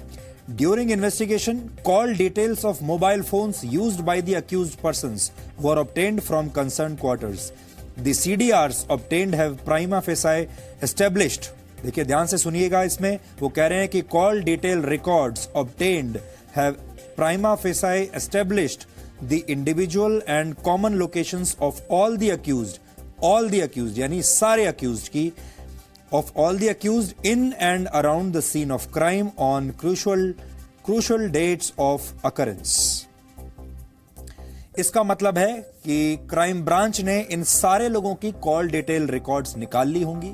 during investigation call details of mobile phones used by the accused persons were obtained from concerned quarters. The CDRs obtained have prima facie established। देखिए ध्यान से सुनिएगा, इसमें वो कह रहे हैं कि call detail records obtained have prima facie established the individual and common locations of all the accused यानी सारे accused की, of all the accused in and around the scene of crime on crucial dates of occurrence। इसका मतलब है कि crime branch ने इन सारे लोगों की कॉल डिटेल रिकॉर्ड्स निकाल ली होंगी,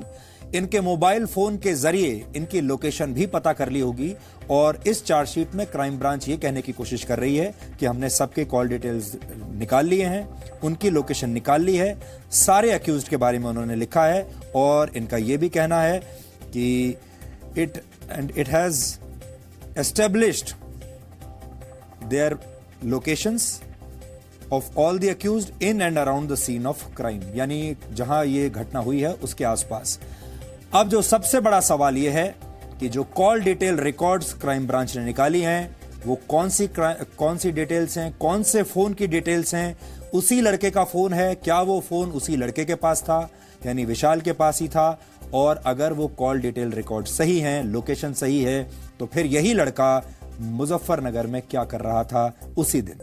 इनके मोबाइल फोन के जरिए इनकी लोकेशन भी पता कर ली होगी, और इस चार्जशीट में क्राइम ब्रांच ये कहने की कोशिश कर रही है कि हमने सबके कॉल डिटेल्स निकाल लिए हैं, उनकी लोकेशन निकाल ली है, सारे अक्यूज्ड के बारे में उन्होंने लिखा है, और इनका ये भी कहना है कि it has established their locations of all the accused in and around the scene of crime, यानी जहां ये घटना हुई है उसके आसपास। अब जो सबसे बड़ा सवाल यह है कि जो call detail records crime branch ने निकाली हैं वो कौन सी डिटेल्स हैं, कौन से फोन की डिटेल्स हैं, उसी लड़के का फोन है, क्या वो फोन उसी लड़के के पास था, यानी विशाल के पास ही था, और अगर वो कॉल डिटेल रिकॉर्ड सही हैं, लोकेशन सही है, तो फिर यही लड़का मुजफ्फरनगर में क्या कर रहा था उसी दिन।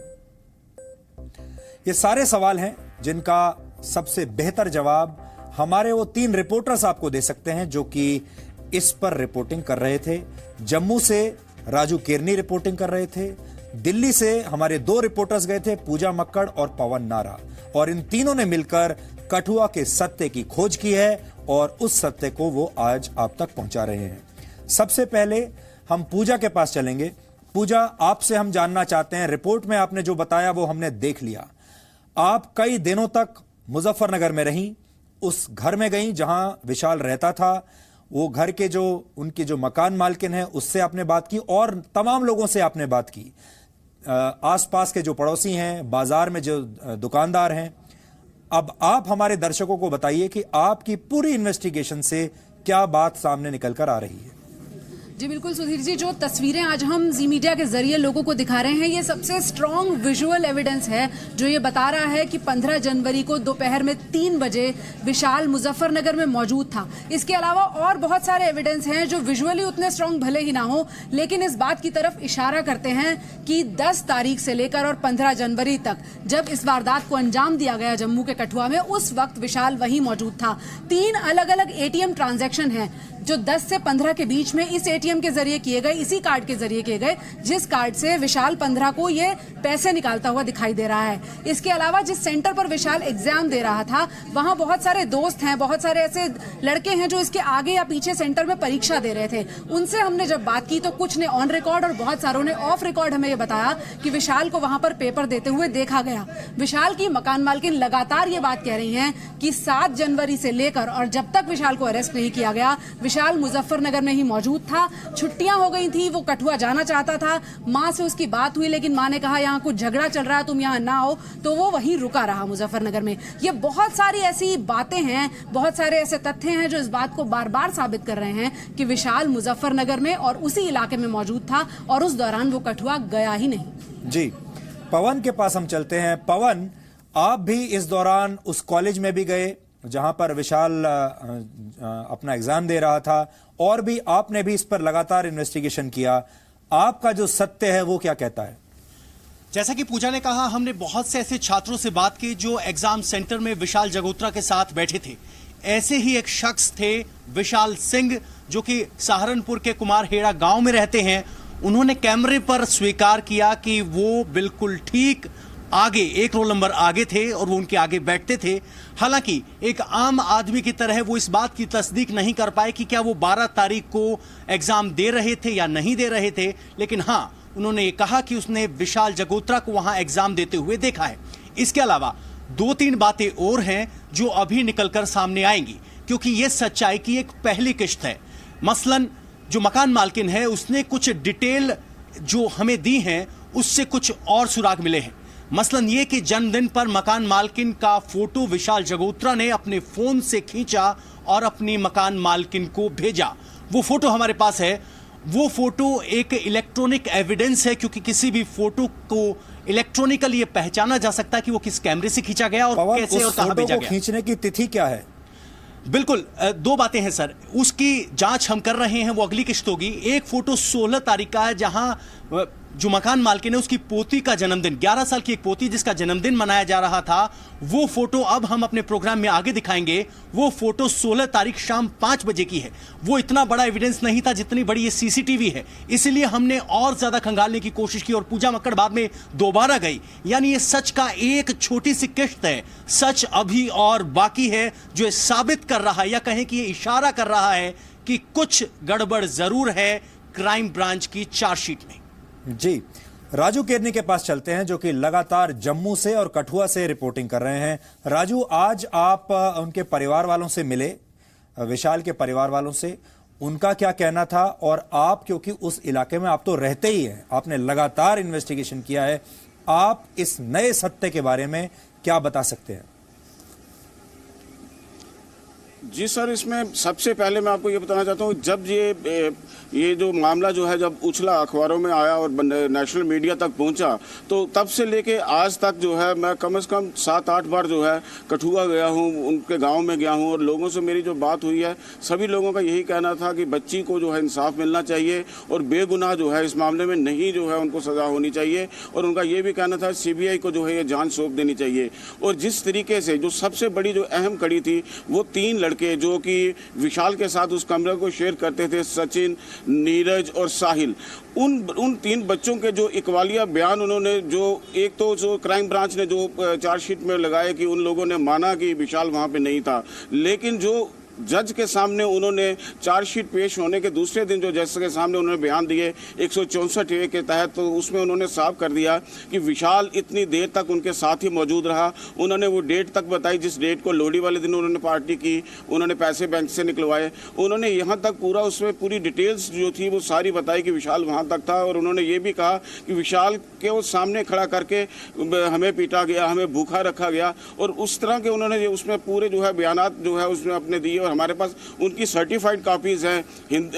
ये सारे सवाल हैं जिनका सबसे बेहतर जवाब हमारे वो 3 रिपोर्टर्स आपको दे सकते हैं जो कि इस पर रिपोर्टिंग कर रहे थे। जम्मू से राजू केरनी रिपोर्टिंग कर रहे थे, दिल्ली से हमारे 2 रिपोर्टर्स गए थे, पूजा मक्कड़ और पवन नारा, और इन तीनों ने मिलकर कठुआ के सत्य की खोज की है और उस सत्य को वो आज आप तक पहुंचा रहे हैं। सबसे पहले हम पूजा के पास चलेंगे। पूजा, आपसे हम जानना चाहते हैं, रिपोर्ट में आपने जो बताया वो हमने देख लिया, आप कई दिनों तक मुजफ्फरनगर में रहीं, उस घर में गई जहां विशाल रहता था, वो घर के जो उनकी जो मकान मालकिन है उससे आपने बात की और तमाम लोगों से आपने बात की, आसपास के जो पड़ोसी हैं, बाजार में जो दुकानदार हैं। अब आप हमारे दर्शकों को बताइए कि आपकी पूरी इन्वेस्टिगेशन से क्या बात सामने निकल कर आ रही है। जी बिल्कुल सुधीर जी, जो तस्वीरें आज हम जी मीडिया के जरिए लोगों को दिखा रहे हैं, ये सबसे स्ट्रॉन्ग विजुअल एविडेंस है जो ये बता रहा है कि 15 जनवरी को दोपहर में 3 बजे विशाल मुजफ्फरनगर में मौजूद था। इसके अलावा और बहुत सारे एविडेंस हैं जो विजुअली उतने स्ट्रॉन्ग भले ही ना हो, लेकिन इस बात की तरफ इशारा करते हैं कि 10 तारीख से लेकर और 15 जनवरी तक जब इस वारदात को अंजाम दिया गया जम्मू के कठुआ में, उस वक्त विशाल वहीं मौजूद था। 3 अलग अलग एटीएम ट्रांजैक्शन हैं जो 10 से 15 के बीच में इस एटीएम के जरिए किए गए, इसी कार्ड के जरिए किए गए, जिस कार्ड से विशाल 15 को ये पैसे निकालता हुआ दिखाई दे रहा है। इसके अलावा जिस सेंटर पर विशाल एग्जाम दे रहा था वहां बहुत सारे दोस्त हैं, बहुत सारे ऐसे लड़के हैं जो इसके आगे या पीछे सेंटर में परीक्षा दे रहे थे। उनसे हमने जब बात की तो कुछ ने ऑन रिकॉर्ड और बहुत सारों ने ऑफ रिकॉर्ड हमें ये बताया कि विशाल को वहां पर पेपर देते हुए देखा गया। विशाल की मकान मालकिन लगातार ये बात कह रही हैं कि 7 जनवरी से लेकर और जब तक विशाल को अरेस्ट नहीं किया गया, विशाल मुजफ्फरनगर में ही मौजूद था। छुट्टियां हो गई थी, वो कठुआ जाना चाहता था, मां से उसकी बात हुई लेकिन मां ने कहा यहाँ कुछ झगड़ा चल रहा है, तुम यहाँ ना आओ, तो वो वहीं रुका रहा मुजफ्फरनगर में। ये बहुत सारी ऐसी बातें हैं, बहुत सारे ऐसे तथ्य हैं जो इस बात को बार बार साबित कर रहे हैं कि विशाल मुजफ्फरनगर में और उसी इलाके में मौजूद था और उस दौरान वो कठुआ गया ही नहीं। जी, पवन के पास हम चलते हैं। पवन, आप भी इस दौरान उस कॉलेज में भी गए जहां पर विशाल अपना एग्जाम दे रहा था, और भी आपने भी इस पर लगातार इन्वेस्टिगेशन किया। आपका जो सत्य है वो क्या कहता है? जैसा कि पूजा ने कहा, हमने बहुत से ऐसे छात्रों से बात की जो एग्जाम सेंटर में विशाल जगोत्रा के साथ बैठे थे। ऐसे ही एक शख्स थे विशाल सिंह जो कि सहारनपुर के कुमारहेड़ा गांव में रहते हैं। उन्होंने कैमरे पर स्वीकार किया कि वो बिल्कुल ठीक आगे 1 रोल नंबर आगे थे और वो उनके आगे बैठते थे। हालांकि एक आम आदमी की तरह वो इस बात की तस्दीक नहीं कर पाए कि क्या वो 12 तारीख को एग्जाम दे रहे थे या नहीं दे रहे थे, लेकिन हाँ, उन्होंने ये कहा कि उसने विशाल जगोत्रा को वहां एग्जाम देते हुए देखा है। इसके अलावा 2-3 बातें और हैं जो अभी निकलकर सामने आएंगी, क्योंकि ये सच्चाई की एक पहली किश्त है। मसलन जो मकान मालकिन है उसने कुछ डिटेल जो हमें दी हैं उससे कुछ और सुराग मिले हैं। मसलन ये कि जन्मदिन पर मकान मालकिन का फोटो विशाल जगोत्रा ने अपने फोन से खींचा और अपनी मकान मालकिन को भेजा। वो फोटो हमारे पास है। वो फोटो एक इलेक्ट्रॉनिक एविडेंस है, क्योंकि किसी भी फोटो को इलेक्ट्रॉनिकली ये पहचाना जा सकता है कि वो किस कैमरे से खींचा गया और कैसे और कहां भेजा गया। खींचने की तिथि क्या है? बिल्कुल 2 बातें हैं सर, उसकी जांच हम कर रहे हैं, वो अगली किश्त होगी। एक फोटो 16 तारीख का है जहां जो मकान मालकिन है उसकी पोती का जन्मदिन, 11 साल की एक पोती जिसका जन्मदिन मनाया जा रहा था, वो फोटो अब हम अपने प्रोग्राम में आगे दिखाएंगे। वो फोटो 16 तारीख शाम 5 बजे की है। वो इतना बड़ा एविडेंस नहीं था जितनी बड़ी ये सीसीटीवी है, इसलिए हमने और ज्यादा खंगालने की कोशिश की और पूजा मक्कड़ बाद में दोबारा गई। यानी ये सच का एक छोटी सी किश्त है, सच अभी और बाकी है, जो ये साबित कर रहा है या कहें कि ये इशारा कर रहा है कि कुछ गड़बड़ जरूर है क्राइम ब्रांच की चार्जशीट में। जी, राजू केरनी के पास चलते हैं, जो कि लगातार जम्मू से और कठुआ से रिपोर्टिंग कर रहे हैं। राजू, आज आप उनके परिवार वालों से मिले, विशाल के परिवार वालों से, उनका क्या कहना था? और आप, क्योंकि उस इलाके में आप तो रहते ही हैं, आपने लगातार इन्वेस्टिगेशन किया है, आप इस नए सत्य के बारे में क्या बता सकते हैं? जी सर, इसमें सबसे पहले मैं आपको ये बताना चाहता हूँ, जब ये जो मामला जो है जब उछला, अखबारों में आया और नेशनल मीडिया तक पहुंचा, तो तब से लेके आज तक जो है मैं कम से कम 7-8 बार जो है कठुआ गया हूँ, उनके गांव में गया हूँ, और लोगों से मेरी जो बात हुई है, सभी लोगों का यही कहना था कि बच्ची को जो है इंसाफ मिलना चाहिए और बेगुनाह जो है इस मामले में नहीं जो है उनको सजा होनी चाहिए। और उनका ये भी कहना था CBI को जो है ये जांच सौंप देनी चाहिए। और जिस तरीके से जो सबसे बड़ी जो अहम कड़ी थी, वो 3 लड़के जो कि विशाल के साथ उस कमरे को शेयर करते थे, सचिन, नीरज और साहिल, उन 3 बच्चों के जो इकबालिया बयान उन्होंने, जो एक तो जो क्राइम ब्रांच ने जो चार्जशीट में लगाया कि उन लोगों ने माना कि विशाल वहां पे नहीं था, लेकिन जो जज के सामने उन्होंने चार्जशीट पेश होने के दूसरे दिन जो जज के सामने उन्होंने बयान दिए 164A के तहत, तो उसमें उन्होंने साफ कर दिया कि विशाल इतनी देर तक उनके साथ ही मौजूद रहा। उन्होंने वो डेट तक बताई जिस डेट को लोहड़ी वाले दिन उन्होंने पार्टी की, उन्होंने पैसे बैंक से निकलवाए, उन्होंने यहाँ तक पूरा उसमें पूरी डिटेल्स जो थी वो सारी बताई कि विशाल वहाँ तक था। और उन्होंने ये भी कहा कि विशाल के वो सामने खड़ा करके हमें पीटा गया, हमें भूखा रखा गया, और उस तरह के उन्होंने उसमें पूरे जो है बयानात जो है उसमें अपने दिए। और हमारे पास उनकी सर्टिफाइड कॉपीज हैं,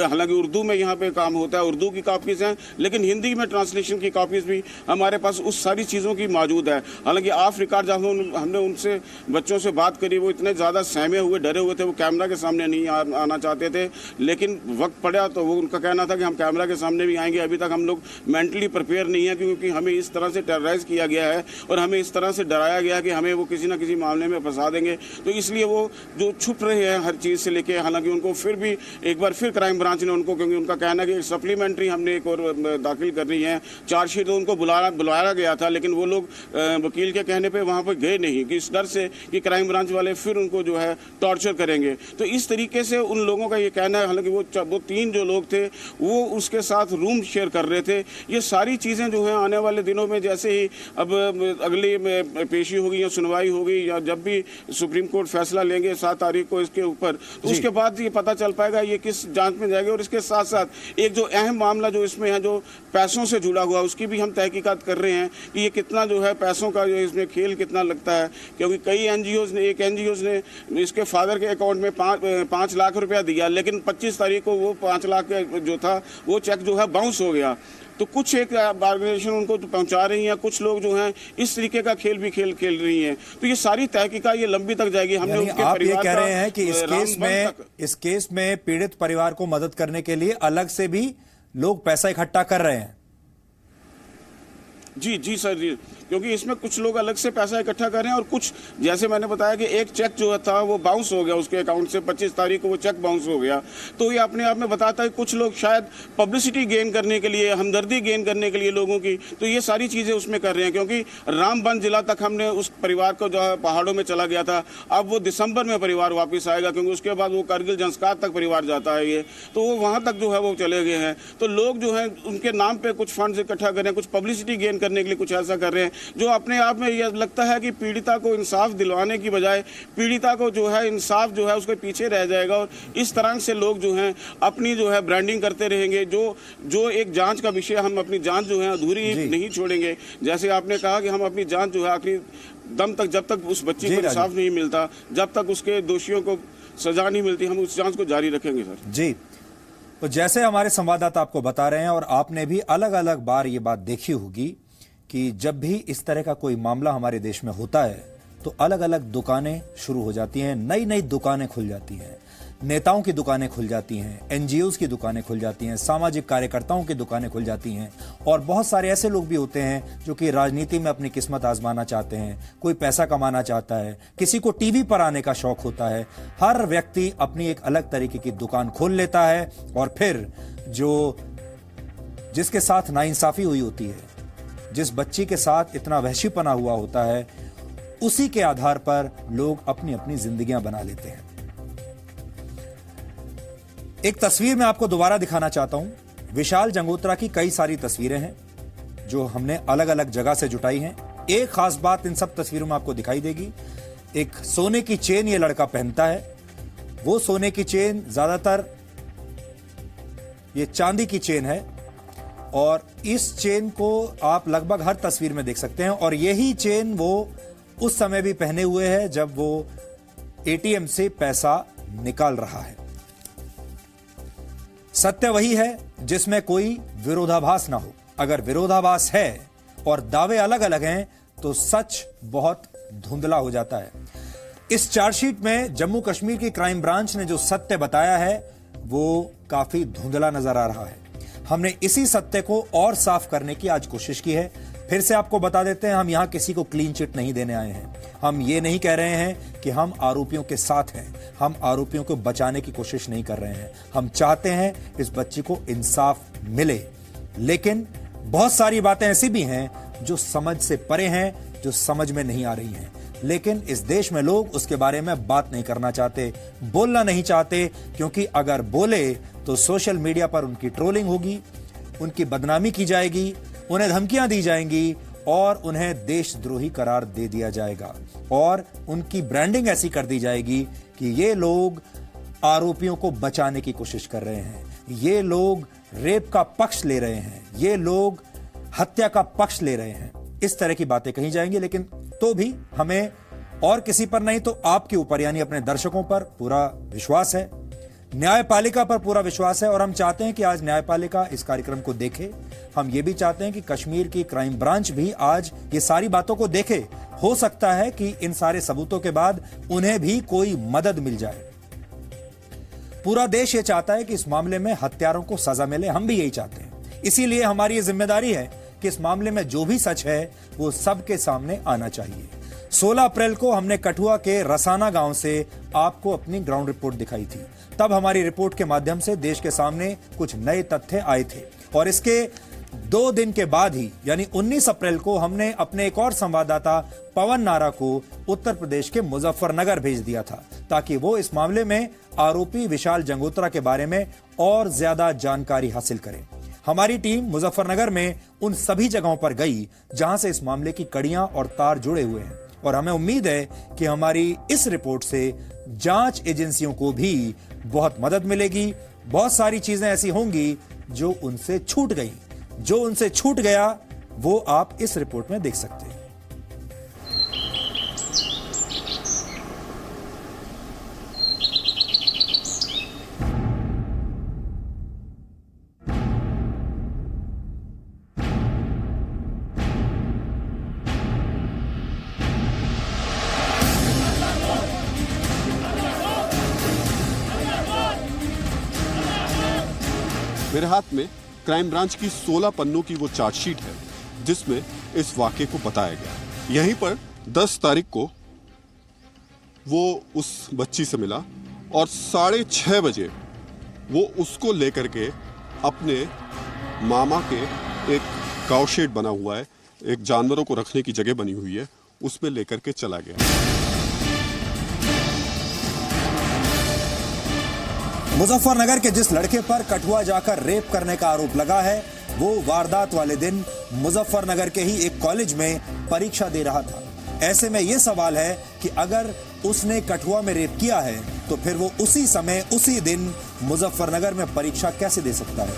हालांकि उर्दू में यहाँ पे काम होता है, उर्दू की कॉपीज हैं, लेकिन हिंदी में ट्रांसलेशन की कॉपीज भी हमारे पास उस सारी चीज़ों की मौजूद है। हालांकि ऑफ रिकॉर्ड जब हमने उनसे बच्चों से बात करी, वो इतने ज़्यादा सहमे हुए, डरे हुए थे, वो कैमरा के सामने नहीं आना चाहते थे, लेकिन वक्त पड़ा तो वो उनका कहना था कि हम कैमरा के सामने भी आएंगे। अभी तक हम लोग मेंटली प्रिपेयर नहीं है, क्योंकि हमें इस तरह से टेरराइज किया गया है और हमें इस तरह से डराया गया कि हमें वो किसी न किसी मामले में फंसा देंगे। तो इसलिए वो जो छुप रहे हैं हर चीज़ से लेके, हालांकि उनको फिर भी एक बार फिर क्राइम ब्रांच ने उनको, क्योंकि उनका कहना है कि सप्लीमेंट्री हमने एक और दाखिल करनी है चार्जशीट, तो उनको बुलाया गया था, लेकिन वो लोग वकील के कहने पे वहाँ पर गए नहीं, कि इस डर से कि क्राइम ब्रांच वाले फिर उनको जो है टॉर्चर करेंगे। तो इस तरीके से उन लोगों का ये कहना है। हालांकि वो 3 जो लोग थे वो उसके साथ रूम शेयर कर रहे थे। ये सारी चीज़ें जो हैं आने वाले दिनों में, जैसे ही अब अगली पेशी होगी या सुनवाई होगी या जब भी सुप्रीम कोर्ट फैसला लेंगे 7 तारीख को इसके ऊपर, तो उसके बाद ये पता चल पाएगा ये किस जांच में जाएगी। और इसके साथ साथ एक जो अहम मामला जो इसमें है, जो पैसों से जुड़ा हुआ, उसकी भी हम तहकीकात कर रहे हैं कि ये कितना जो है पैसों का जो इसमें खेल कितना लगता है। क्योंकि कई एनजीओज ने इसके फादर के अकाउंट में 5 लाख रुपया दिया, लेकिन 25 तारीख को वो 5 लाख जो था वो चेक जो है बाउंस हो गया। तो कुछ एक ऑर्गेनाइजेशन उनको पहुंचा रही हैं, कुछ लोग जो हैं इस तरीके का खेल भी खेल रही हैं। तो ये सारी तहकीकात ये लंबी तक जाएगी। हमने उनके आप परिवार ये कह रहे हैं कि इस केस में पीड़ित परिवार को मदद करने के लिए अलग से भी लोग पैसा इकट्ठा कर रहे हैं? जी सर, जी, क्योंकि इसमें कुछ लोग अलग से पैसा इकट्ठा कर रहे हैं और कुछ, जैसे मैंने बताया कि एक चेक जो था वो बाउंस हो गया उसके अकाउंट से, 25 तारीख को वो चेक बाउंस हो गया। तो ये अपने आप में बताता है कुछ लोग शायद पब्लिसिटी गेन करने के लिए, हमदर्दी गेन करने के लिए लोगों की, तो ये सारी चीज़ें उसमें कर रहे हैं। क्योंकि रामबन जिला तक हमने उस परिवार को जो है पहाड़ों में चला गया था, अब वो दिसंबर में परिवार वापस आएगा, क्योंकि उसके बाद वो करगिल जंस्कार तक परिवार जाता है ये, तो वो वहाँ तक जो है वो चले गए हैं। तो लोग जो है उनके नाम पर कुछ फंड इकट्ठा कर रहे हैं, कुछ पब्लिसिटी गेन करने के लिए कुछ ऐसा कर रहे हैं, जो अपने आप में यह लगता है कि पीड़िता को इंसाफ दिलवाने की बजाय पीड़िता को जो है इंसाफ जो है उसके पीछे रह जाएगा। और इस तरह से लोग जो हैं अपनी जो है ब्रांडिंग करते रहेंगे। जो एक जांच का विषय, हम अपनी जांच जो है अधूरी नहीं छोड़ेंगे। जैसे आपने कहा कि हम अपनी जांच जो है आखिरी दम तक, जब तक उस बच्चे को इंसाफ नहीं मिलता, जब तक उसके दोषियों को सजा नहीं मिलती, हम उस जांच को जारी रखेंगे सर। जी, तो जैसे हमारे संवाददाता आपको बता रहे हैं और आपने भी अलग अलग बार ये बात देखी होगी कि जब भी इस तरह का कोई मामला हमारे देश में होता है तो अलग अलग दुकानें शुरू हो जाती हैं, नई नई दुकानें खुल जाती हैं, नेताओं की दुकानें खुल जाती हैं, एनजीओज की दुकानें खुल जाती हैं, सामाजिक कार्यकर्ताओं की दुकानें खुल जाती हैं। और बहुत सारे ऐसे लोग भी होते हैं जो कि राजनीति में अपनी किस्मत आजमाना चाहते हैं, कोई पैसा कमाना चाहता है, किसी को टीवी पर आने का शौक होता है। हर व्यक्ति अपनी एक अलग तरीके की दुकान खोल लेता है और फिर जिसके साथ नाइंसाफी हुई होती है, जिस बच्ची के साथ इतना वहशीपना हुआ होता है, उसी के आधार पर लोग अपनी अपनी जिंदगियां बना लेते हैं। एक तस्वीर मैं आपको दोबारा दिखाना चाहता हूं। विशाल जंगोत्रा की कई सारी तस्वीरें हैं जो हमने अलग अलग जगह से जुटाई हैं। एक खास बात इन सब तस्वीरों में आपको दिखाई देगी। एक सोने की चेन ये लड़का पहनता है। वो सोने की चेन ज्यादातर ये चांदी की चेन है और इस चेन को आप लगभग हर तस्वीर में देख सकते हैं। और यही चेन वो उस समय भी पहने हुए है जब वो एटीएम से पैसा निकाल रहा है। सत्य वही है जिसमें कोई विरोधाभास ना हो। अगर विरोधाभास है और दावे अलग अलग हैं तो सच बहुत धुंधला हो जाता है। इस चार्जशीट में जम्मू कश्मीर की क्राइम ब्रांच ने जो सत्य बताया है वो काफी धुंधला नजर आ रहा है। हमने इसी सत्य को और साफ करने की आज कोशिश की है। फिर से आपको बता देते हैं, हम यहां किसी को क्लीन चिट नहीं देने आए हैं। हम ये नहीं कह रहे हैं कि हम आरोपियों के साथ हैं। हम आरोपियों को बचाने की कोशिश नहीं कर रहे हैं। हम चाहते हैं इस बच्ची को इंसाफ मिले। लेकिन बहुत सारी बातें ऐसी भी हैं जो समझ से परे हैं, जो समझ में नहीं आ रही हैं। लेकिन इस देश में लोग उसके बारे में बात नहीं करना चाहते, बोलना नहीं चाहते, क्योंकि अगर बोले तो सोशल मीडिया पर उनकी ट्रोलिंग होगी, उनकी बदनामी की जाएगी, उन्हें धमकियां दी जाएंगी और उन्हें देशद्रोही करार दे दिया जाएगा और उनकी ब्रांडिंग ऐसी कर दी जाएगी कि ये लोग आरोपियों को बचाने की कोशिश कर रहे हैं, ये लोग रेप का पक्ष ले रहे हैं, ये लोग हत्या का पक्ष ले रहे हैं। इस तरह की बातें कही जाएंगी। लेकिन तो भी हमें और किसी पर नहीं तो आपके ऊपर यानी अपने दर्शकों पर पूरा विश्वास है, न्यायपालिका पर पूरा विश्वास है। और हम चाहते हैं कि आज न्यायपालिका इस कार्यक्रम को देखे। हम ये भी चाहते हैं कि कश्मीर की क्राइम ब्रांच भी आज ये सारी बातों को देखे। हो सकता है कि इन सारे सबूतों के बाद उन्हें भी कोई मदद मिल जाए। पूरा देश ये चाहता है कि इस मामले में हत्यारों को सजा मिले। हम भी यही चाहते हैं। इसीलिए हमारी ये जिम्मेदारी है कि इस मामले में जो भी सच है वो सबके सामने आना चाहिए। 16 अप्रैल को हमने कठुआ के रसाना गांव से आपको अपनी ग्राउंड रिपोर्ट दिखाई थी। तब हमारी रिपोर्ट के माध्यम से देश के सामने कुछ नए तथ्य आए थे और इसके 2 दिन के बाद ही यानी 19 अप्रैल को हमने अपने एक और संवाददाता पवन नारा को उत्तर प्रदेश के मुजफ्फरनगर भेज दिया था ताकि वो इस मामले में आरोपी विशाल जंगोत्रा के बारे में और ज्यादा जानकारी हासिल करे। हमारी टीम मुजफ्फरनगर में उन सभी जगहों पर गई जहां से इस मामले की कड़ियां और तार जुड़े हुए हैं और हमें उम्मीद है कि हमारी इस रिपोर्ट से जांच एजेंसियों को भी बहुत मदद मिलेगी। बहुत सारी चीजें ऐसी होंगी जो उनसे छूट गई। जो उनसे छूट गया वो आप इस रिपोर्ट में देख सकते हैं। मेरे हाथ में क्राइम ब्रांच की 16 पन्नों की वो चार्जशीट है जिसमें इस वाकये को बताया गया। यहीं पर 10 तारीख को वो उस बच्ची से मिला और 6:30 बजे वो उसको लेकर के अपने मामा के एक काऊ शेड बना हुआ है, एक जानवरों को रखने की जगह बनी हुई है, उसमें लेकर के चला गया। मुजफ्फरनगर के जिस लड़के पर कठुआ जाकर रेप करने का आरोप लगा है वो वारदात वाले दिन मुजफ्फरनगर के ही एक कॉलेज में परीक्षा दे रहा था। ऐसे में यह सवाल है कि अगर उसने कठुआ में रेप किया है तो फिर वो उसी समय उसी दिन मुजफ्फरनगर में परीक्षा कैसे दे सकता है।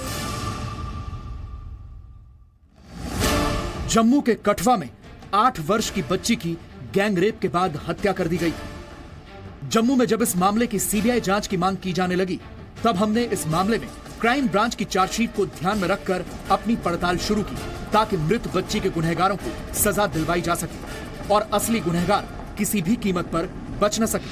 जम्मू के कठुआ में 8 वर्ष की बच्ची की गैंग रेप के बाद हत्या कर दी गई। जम्मू में जब इस मामले की सीबीआई जांच की मांग की जाने लगी तब हमने इस मामले में क्राइम ब्रांच की चार्जशीट को ध्यान में रखकर अपनी पड़ताल शुरू की ताकि मृत बच्ची के गुनहगारों को सजा दिलवाई जा सके और असली गुनहगार किसी भी कीमत पर बच न सके।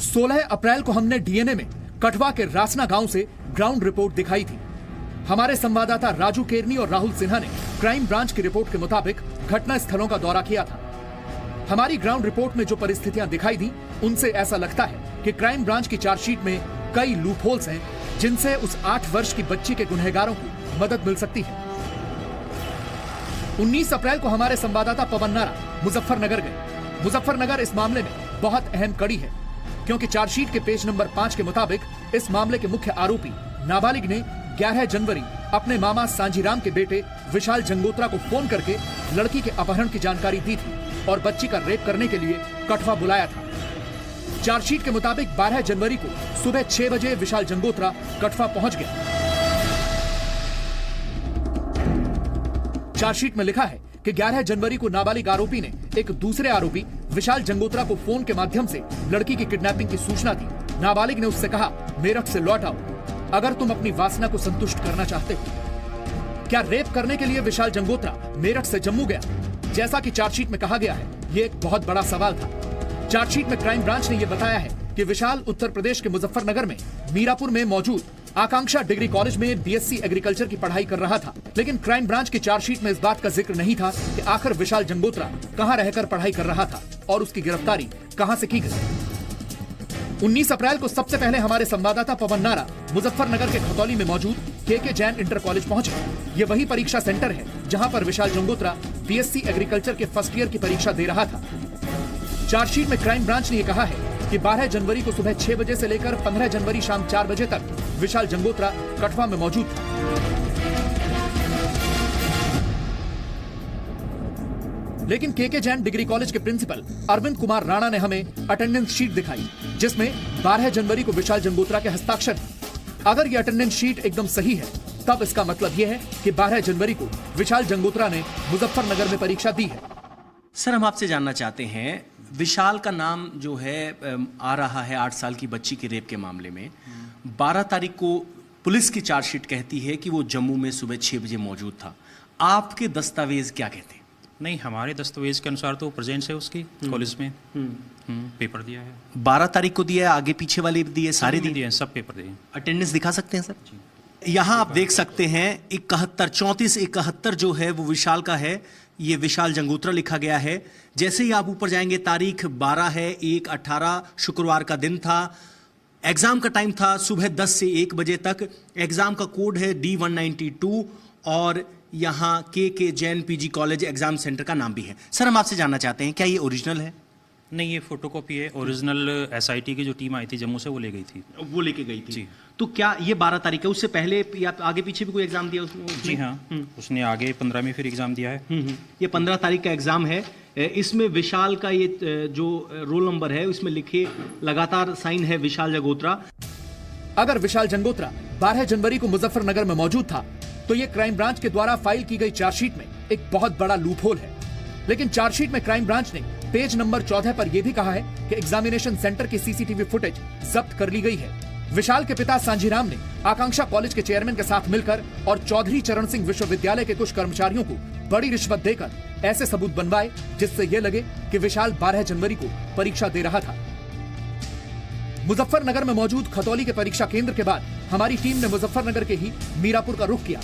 16 अप्रैल को हमने डीएनए में कठवा के रासना गांव से ग्राउंड रिपोर्ट दिखाई थी। हमारे संवाददाता राजू केरनी और राहुल सिन्हा ने क्राइम ब्रांच की रिपोर्ट के मुताबिक घटना स्थलों का दौरा किया था। हमारी ग्राउंड रिपोर्ट में जो परिस्थितियां दिखाई दी, उनसे ऐसा लगता है कि क्राइम ब्रांच की चार्जशीट में कई लूपहोल्स हैं, जिनसे उस 8 वर्ष की बच्ची के गुनहगारों को मदद मिल सकती है। 19 अप्रैल को हमारे संवाददाता पवन नारा मुजफ्फरनगर गए। मुजफ्फरनगर इस मामले में बहुत अहम कड़ी है, क्योंकि चार्जशीट के पेज नंबर 5 के मुताबिक इस मामले के मुख्य आरोपी नाबालिग ने 11 जनवरी अपने मामा सांझीराम के बेटे विशाल जंगोत्रा को फोन करके लड़की के अपहरण की जानकारी दी थी और बच्ची का रेप करने के लिए कठवा बुलाया था। चार्जशीट के मुताबिक 12 जनवरी को सुबह 6 बजे विशाल जंगोत्रा कठवा पहुंच गया। चार्जशीट में लिखा है कि 11 जनवरी को नाबालिग आरोपी ने एक दूसरे आरोपी विशाल जंगोत्रा को फोन के माध्यम से लड़की की किडनैपिंग की सूचना दी। नाबालिग ने उससे कहा, मेरठ से लौट आओ अगर तुम अपनी वासना को संतुष्ट करना चाहते हो। क्या रेप करने के लिए विशाल जंगोत्रा मेरठ से जम्मू गया, जैसा कि चार्जशीट में कहा गया है? ये एक बहुत बड़ा सवाल था। चार्जशीट में क्राइम ब्रांच ने यह बताया है कि विशाल उत्तर प्रदेश के मुजफ्फरनगर में मीरापुर में मौजूद आकांक्षा डिग्री कॉलेज में बीएससी एग्रीकल्चर की पढ़ाई कर रहा था। लेकिन क्राइम ब्रांच की चार्जशीट में इस बात का जिक्र नहीं था कि आखिर विशाल जंगोत्रा कहां रहकर पढ़ाई कर रहा था और उसकी गिरफ्तारी कहां से की गई। 19 अप्रैल को सबसे पहले हमारे संवाददाता पवन नारा मुजफ्फरनगर के खतौली में मौजूद के जैन इंटर कॉलेज पहुंचे। ये वही परीक्षा सेंटर है जहां पर विशाल जंगोत्रा बीएससी एग्रीकल्चर के फर्स्ट ईयर की परीक्षा दे रहा था। चार्जशीट में क्राइम ब्रांच ने यह कहा है कि 12 जनवरी को सुबह 6 बजे से लेकर 15 जनवरी शाम 4 बजे तक विशाल जंगोत्रा कठवा में मौजूद था। लेकिन के जैन डिग्री कॉलेज के प्रिंसिपल अरविंद कुमार राणा ने हमें अटेंडेंस शीट दिखाई, जिसमें 12 जनवरी को विशाल जंगोत्रा के हस्ताक्षर हैं। अगर यह अटेंडेंस शीट एकदम सही है, तब इसका मतलब यह है कि 12 जनवरी को विशाल जंगोत्रा ने मुजफ्फरनगर में परीक्षा दी है। सर, हम आपसे जानना चाहते हैं, विशाल का नाम जो है आ रहा है 8 साल की बच्ची के रेप के मामले में। 12 तारीख को पुलिस की चार्जशीट कहती है कि वो जम्मू में सुबह 6 बजे मौजूद था। आपके दस्तावेज क्या कहते हैं? नहीं, हमारे दस्तावेज के अनुसार तो प्रेजेंस है उसकी कॉलेज में। पेपर दिया है 12 तारीख को दिया है, आगे पीछे वाले भी दिए, सारे दिए, सब पेपर दिए। अटेंडेंस दिखा सकते हैं सर? यहाँ आप देख सकते हैं 34 जो है वो विशाल का है, ये विशाल जंगोत्रा लिखा गया है। जैसे ही आप ऊपर जाएंगे, तारीख 12 है 1/18 शुक्रवार का दिन था। एग्जाम का टाइम था सुबह 10 से 1 बजे तक। एग्जाम का कोड है D192 और यहाँ के Jain PG college exam centre का नाम भी है। सर, हम आपसे जानना चाहते हैं, क्या ये ओरिजिनल है? नहीं, ये फोटोकॉपी है। ओरिजिनल एसआईटी की जो टीम आई थी जम्मू से, वो ले गई थी। वो लेके गई थी जी। तो क्या ये 12 तारीख है? उससे पहले या आगे पीछे भी कोई एग्जाम दिया उसने? जी हाँ, उसने आगे 15 में फिर एग्जाम दिया है। ये 15 तारीख का एग्जाम है। इसमें विशाल का ये जो रोल नंबर है, उसमें लिखे लगातार साइन है विशाल जंगोत्रा। अगर विशाल जंगोत्रा 12 जनवरी को मुजफ्फरनगर में मौजूद था, तो ये क्राइम ब्रांच के द्वारा फाइल की गई चार्जशीट में एक बहुत बड़ा लूपहोल है। लेकिन चार्जशीट में क्राइम ब्रांच ने पेज नंबर 14 पर यह भी कहा है कि एग्जामिनेशन सेंटर की सीसीटीवी फुटेज जब्त कर ली गई है। विशाल के पिता सांझीराम ने आकांक्षा कॉलेज के चेयरमैन के साथ मिलकर और चौधरी चरण सिंह विश्वविद्यालय के कुछ कर्मचारियों को बड़ी रिश्वत देकर ऐसे सबूत बनवाए जिससे यह लगे कि विशाल 12 जनवरी को परीक्षा दे रहा था। मुजफ्फरनगर में मौजूद खतौली के परीक्षा केंद्र के बाद हमारी टीम ने मुजफ्फरनगर के ही मीरापुर का रुख किया,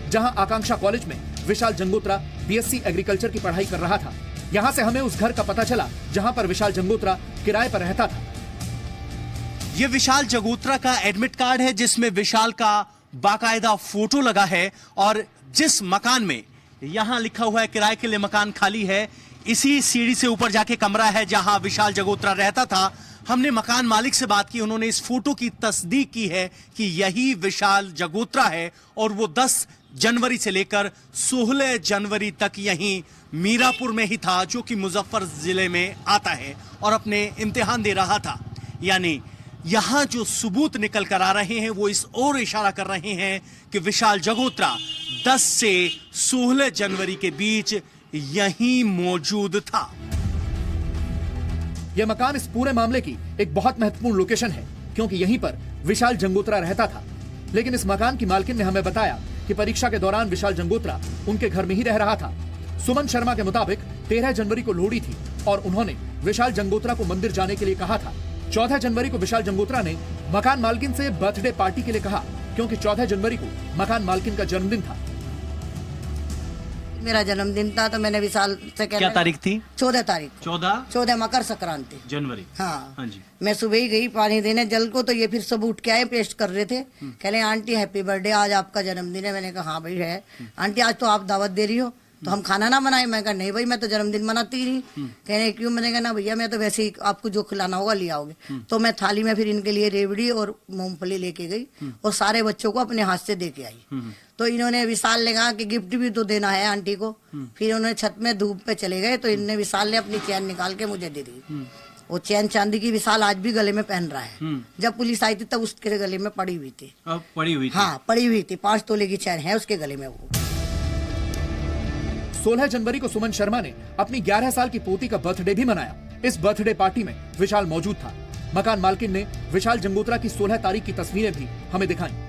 जहां आकांक्षा कॉलेज में विशाल जंगोत्रा बीएससी एग्रीकल्चर की पढ़ाई कर रहा था। यहां से हमें उस घर का पता चला जहां पर विशाल जंगोत्रा किराए पर रहता था। यह विशाल जंगोत्रा का एडमिट कार्ड है, जिसमें विशाल का बाकायदा फोटो लगा है और जिस मकान में यहां लिखा हुआ है किराए के लिए मकान खाली है, इसी सीढ़ी से ऊपर जाके कमरा है जहां विशाल जंगोत्रा रहता था। हमने मकान मालिक से बात की, उन्होंने इस फोटो की तस्दीक की है कि यही विशाल जंगोत्रा है और वो 10 जनवरी से लेकर 16 जनवरी तक यहीं मीरापुर में ही था, जो कि मुजफ्फर जिले में आता है, और अपने इम्तिहान दे रहा था। यानी यहां जो सबूत निकल कर आ रहे हैं वो इस ओर इशारा कर रहे हैं कि विशाल जंगोत्रा 10 से 16 जनवरी के बीच यहीं मौजूद था। यह मकान इस पूरे मामले की एक बहुत महत्वपूर्ण लोकेशन है, क्योंकि यहीं पर विशाल जंगोत्रा रहता था। लेकिन इस मकान की मालकिन ने हमें बताया कि परीक्षा के दौरान विशाल जंगोत्रा उनके घर में ही रह रहा था। सुमन शर्मा के मुताबिक 13 जनवरी को लोहड़ी थी और उन्होंने विशाल जंगोत्रा को मंदिर जाने के लिए कहा था। 14 जनवरी को विशाल जंगोत्रा ने मकान मालकिन से बर्थडे पार्टी के लिए कहा, क्योंकि 14 जनवरी को मकान मालकिन का जन्मदिन था। मेरा जन्मदिन था तो मैंने विशाल से क्या तारीख थी? 14 तारीख। 14 मकर संक्रांति जनवरी। हाँ जी। मैं सुबह ही गई पानी देने जल को, तो ये फिर सब उठ के आए, पेस्ट कर रहे थे। कह रहे आंटी हैप्पी बर्थडे, आज आपका जन्मदिन है। मैंने कहा हाँ भाई है। आंटी आज तो आप दावत दे रही हो तो हम खाना ना बनाए? मैं कहा नहीं भाई, मैं तो जन्मदिन मनाती ही नहीं। कह रहे क्यों? मैंने कहा ना भैया, मैं तो वैसे ही आपको जो खिलाना होगा ले आओगे। तो मैं थाली में फिर इनके लिए रेवड़ी और मूंगफली लेके गई और सारे बच्चों को अपने हाथ से दे के आई। तो इन्होंने विशाल ने कहा कि गिफ्ट भी तो देना है आंटी को। फिर उन्होंने छत में धूप पे चले गए तो इनने विशाल ने अपनी चैन निकाल के मुझे दे दी। वो चैन चांदी की विशाल आज भी गले में पहन रहा है। जब पुलिस आई थी तब उसके गले में पड़ी हुई थी। पड़ी हुई थी? हाँ पड़ी हुई थी। 5 तोले की चैन है उसके गले में। वो 16 जनवरी को सुमन शर्मा ने अपनी 11 साल की पोती का बर्थडे भी मनाया। इस बर्थडे पार्टी में विशाल मौजूद था। मकान मालकिन ने विशाल जंगोत्रा की 16 तारीख की तस्वीरें भी हमें दिखाई।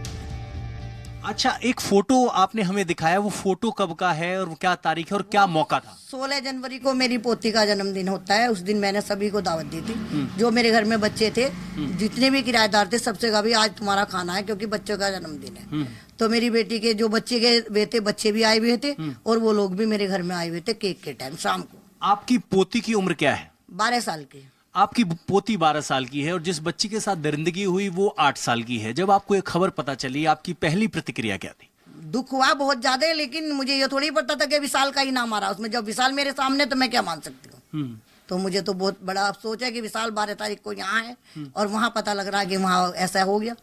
अच्छा, एक फोटो आपने हमें दिखाया, वो फोटो कब का है और क्या तारीख है और क्या मौका था? 16 जनवरी को मेरी पोती का जन्मदिन होता है। उस दिन मैंने सभी को दावत दी थी। जो मेरे घर में बच्चे थे, जितने भी किराएदार थे, सबसे कहा भी आज तुम्हारा खाना है क्योंकि बच्चों का जन्मदिन है। तो मेरी बेटी के जो बच्चे के बेटे बच्चे भी आए हुए थे और वो लोग भी मेरे घर में आए हुए थे केक के टाइम शाम को। आपकी पोती की उम्र क्या है? 12 साल की। आपकी पोती 12 साल की है और जिस बच्ची के साथ दरिंदगी हुई वो 8 साल की है। जब आपको ये खबर पता चली, आपकी पहली प्रतिक्रिया क्या थी? दुख हुआ बहुत ज्यादा, लेकिन मुझे ये थोड़ी पता था कि विशाल का ही नाम आ रहा उसमें। जब विशाल मेरे सामने तो मैं क्या मान सकती हूँ। तो मुझे तो बहुत बड़ा अफसोस है कि विशाल 12 तारीख को यहाँ है और वहाँ पता लग रहा है कि वहाँ ऐसा हो गया।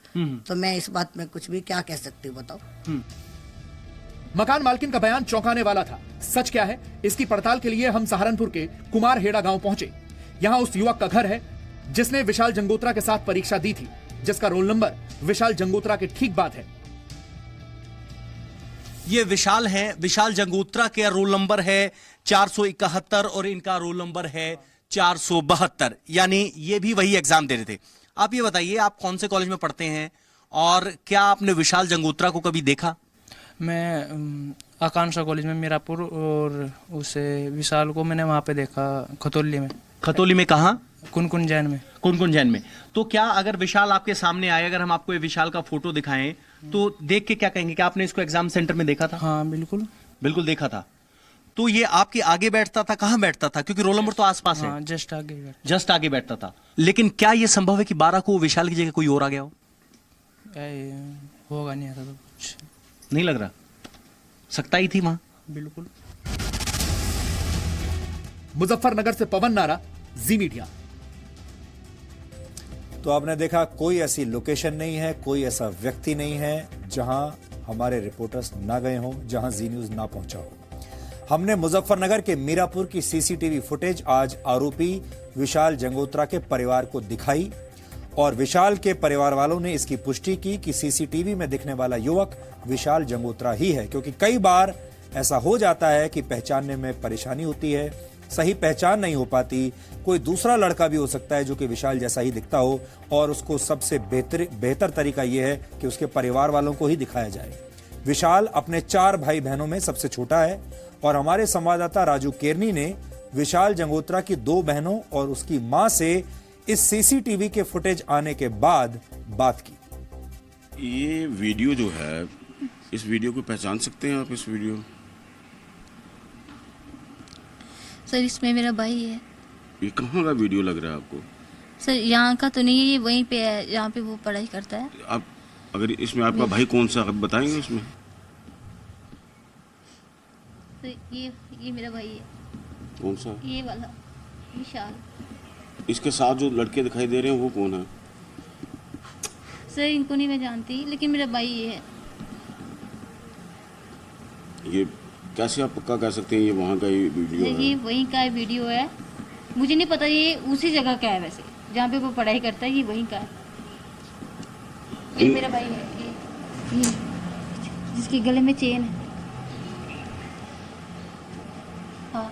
तो मैं इस बात में कुछ भी क्या कह सकती हूँ, बताओ। मकान मालकिन का बयान चौंकाने वाला था। सच क्या है, इसकी पड़ताल के लिए हम सहारनपुर के कुमार हेड़ा गांव पहुंचे। यहाँ उस युवक का घर है जिसने विशाल जंगोत्रा के साथ परीक्षा दी थी, जिसका रोल नंबर विशाल जंगोत्रा के ठीक बाद है। ये विशाल है, विशाल जंगोत्रा के रोल नंबर है 471 और इनका रोल नंबर है 472, यानी ये भी वही एग्जाम दे रहे थे। आप ये बताइए, आप कौन से कॉलेज में पढ़ते हैं और क्या आपने विशाल जंगोत्रा को कभी देखा? मैं आकांक्षा कॉलेज में मीरापुर, और उसे विशाल को मैंने वहाँ पे देखा खतौली में। खतौली में कहाँ? कुनकुन जैन में। कुनकुन जैन में। तो क्या अगर विशाल आपके सामने आए, अगर हम आपको ये विशाल का फोटो दिखाएं तो देख के क्या कहेंगे कि आपने इसको एग्जाम सेंटर में देखा था? हाँ बिल्कुल बिल्कुल देखा था। तो ये आपके आगे बैठता था? कहाँ बैठता था, क्योंकि रोल नंबर तो आसपास है? जस्ट आगे बैठता। जस्ट आगे बैठता था। लेकिन क्या ये संभव है कि 12 को विशाल की जगह कोई और आ गया हो? होगा नहीं, ऐसा तो कुछ नहीं लग रहा। सकता ही थी वहां। बिल्कुल। मुजफ्फरनगर से पवन नारा, जी मीडिया। तो आपने देखा, कोई ऐसी लोकेशन नहीं है, कोई ऐसा व्यक्ति नहीं है जहां हमारे रिपोर्टर्स ना गए हों, जहां जी न्यूज ना पहुंचा हो। हमने मुजफ्फरनगर के मीरापुर की सीसीटीवी फुटेज आज आरोपी विशाल जंगोत्रा के परिवार को दिखाई और विशाल के परिवार वालों ने इसकी पुष्टि की कि सीसीटीवी में दिखने वाला युवक विशाल जंगोत्रा ही है, क्योंकि कई बार ऐसा हो जाता है कि पहचानने में परेशानी होती है, सही पहचान नहीं हो पाती। कोई दूसरा लड़का भी हो सकता है जो कि विशाल जैसा ही दिखता हो और उसको सबसे बेहतर तरीका यह है कि उसके परिवार वालों को ही दिखाया जाए। विशाल अपने 4 भाई बहनों में सबसे छोटा है और हमारे संवाददाता राजू केरनी ने विशाल जंगोत्रा की 2 बहनों और उसकी मां से इस सीसीटीवी के फुटेज आने के बाद बात की। ये वीडियो जो है, इस वीडियो को पहचान सकते हैं आप? इस वीडियो सर, इसमें मेरा भाई है। ये कहाँ का वीडियो लग रहा है आपको? सर यहाँ का तो नहीं है, ये वहीं पे है जहाँ पे वो पढ़ाई करता है। आप अगर इसमें आपका भाई कौन सा, आप बताएंगे उसमें? सर ये मेरा भाई है। कौन सा? ये वाला विशाल। इसके साथ जो लड़के दिखाई दे रहे हैं वो कौन है? सर इनको नहीं मैं जानती, लेकिन मेरा भाई ये है। ये कैसे आप पक्का कह सकते हैं ये वहाँ का ही वीडियो है? ये वहीं का वीडियो है। मुझे नहीं पता ये उसी जगह का है, वैसे जहाँ पे वो पढ़ाई करता है ये वहीं का है। ये मेरा भाई है, ये जिसके गले में चेन है। हाँ,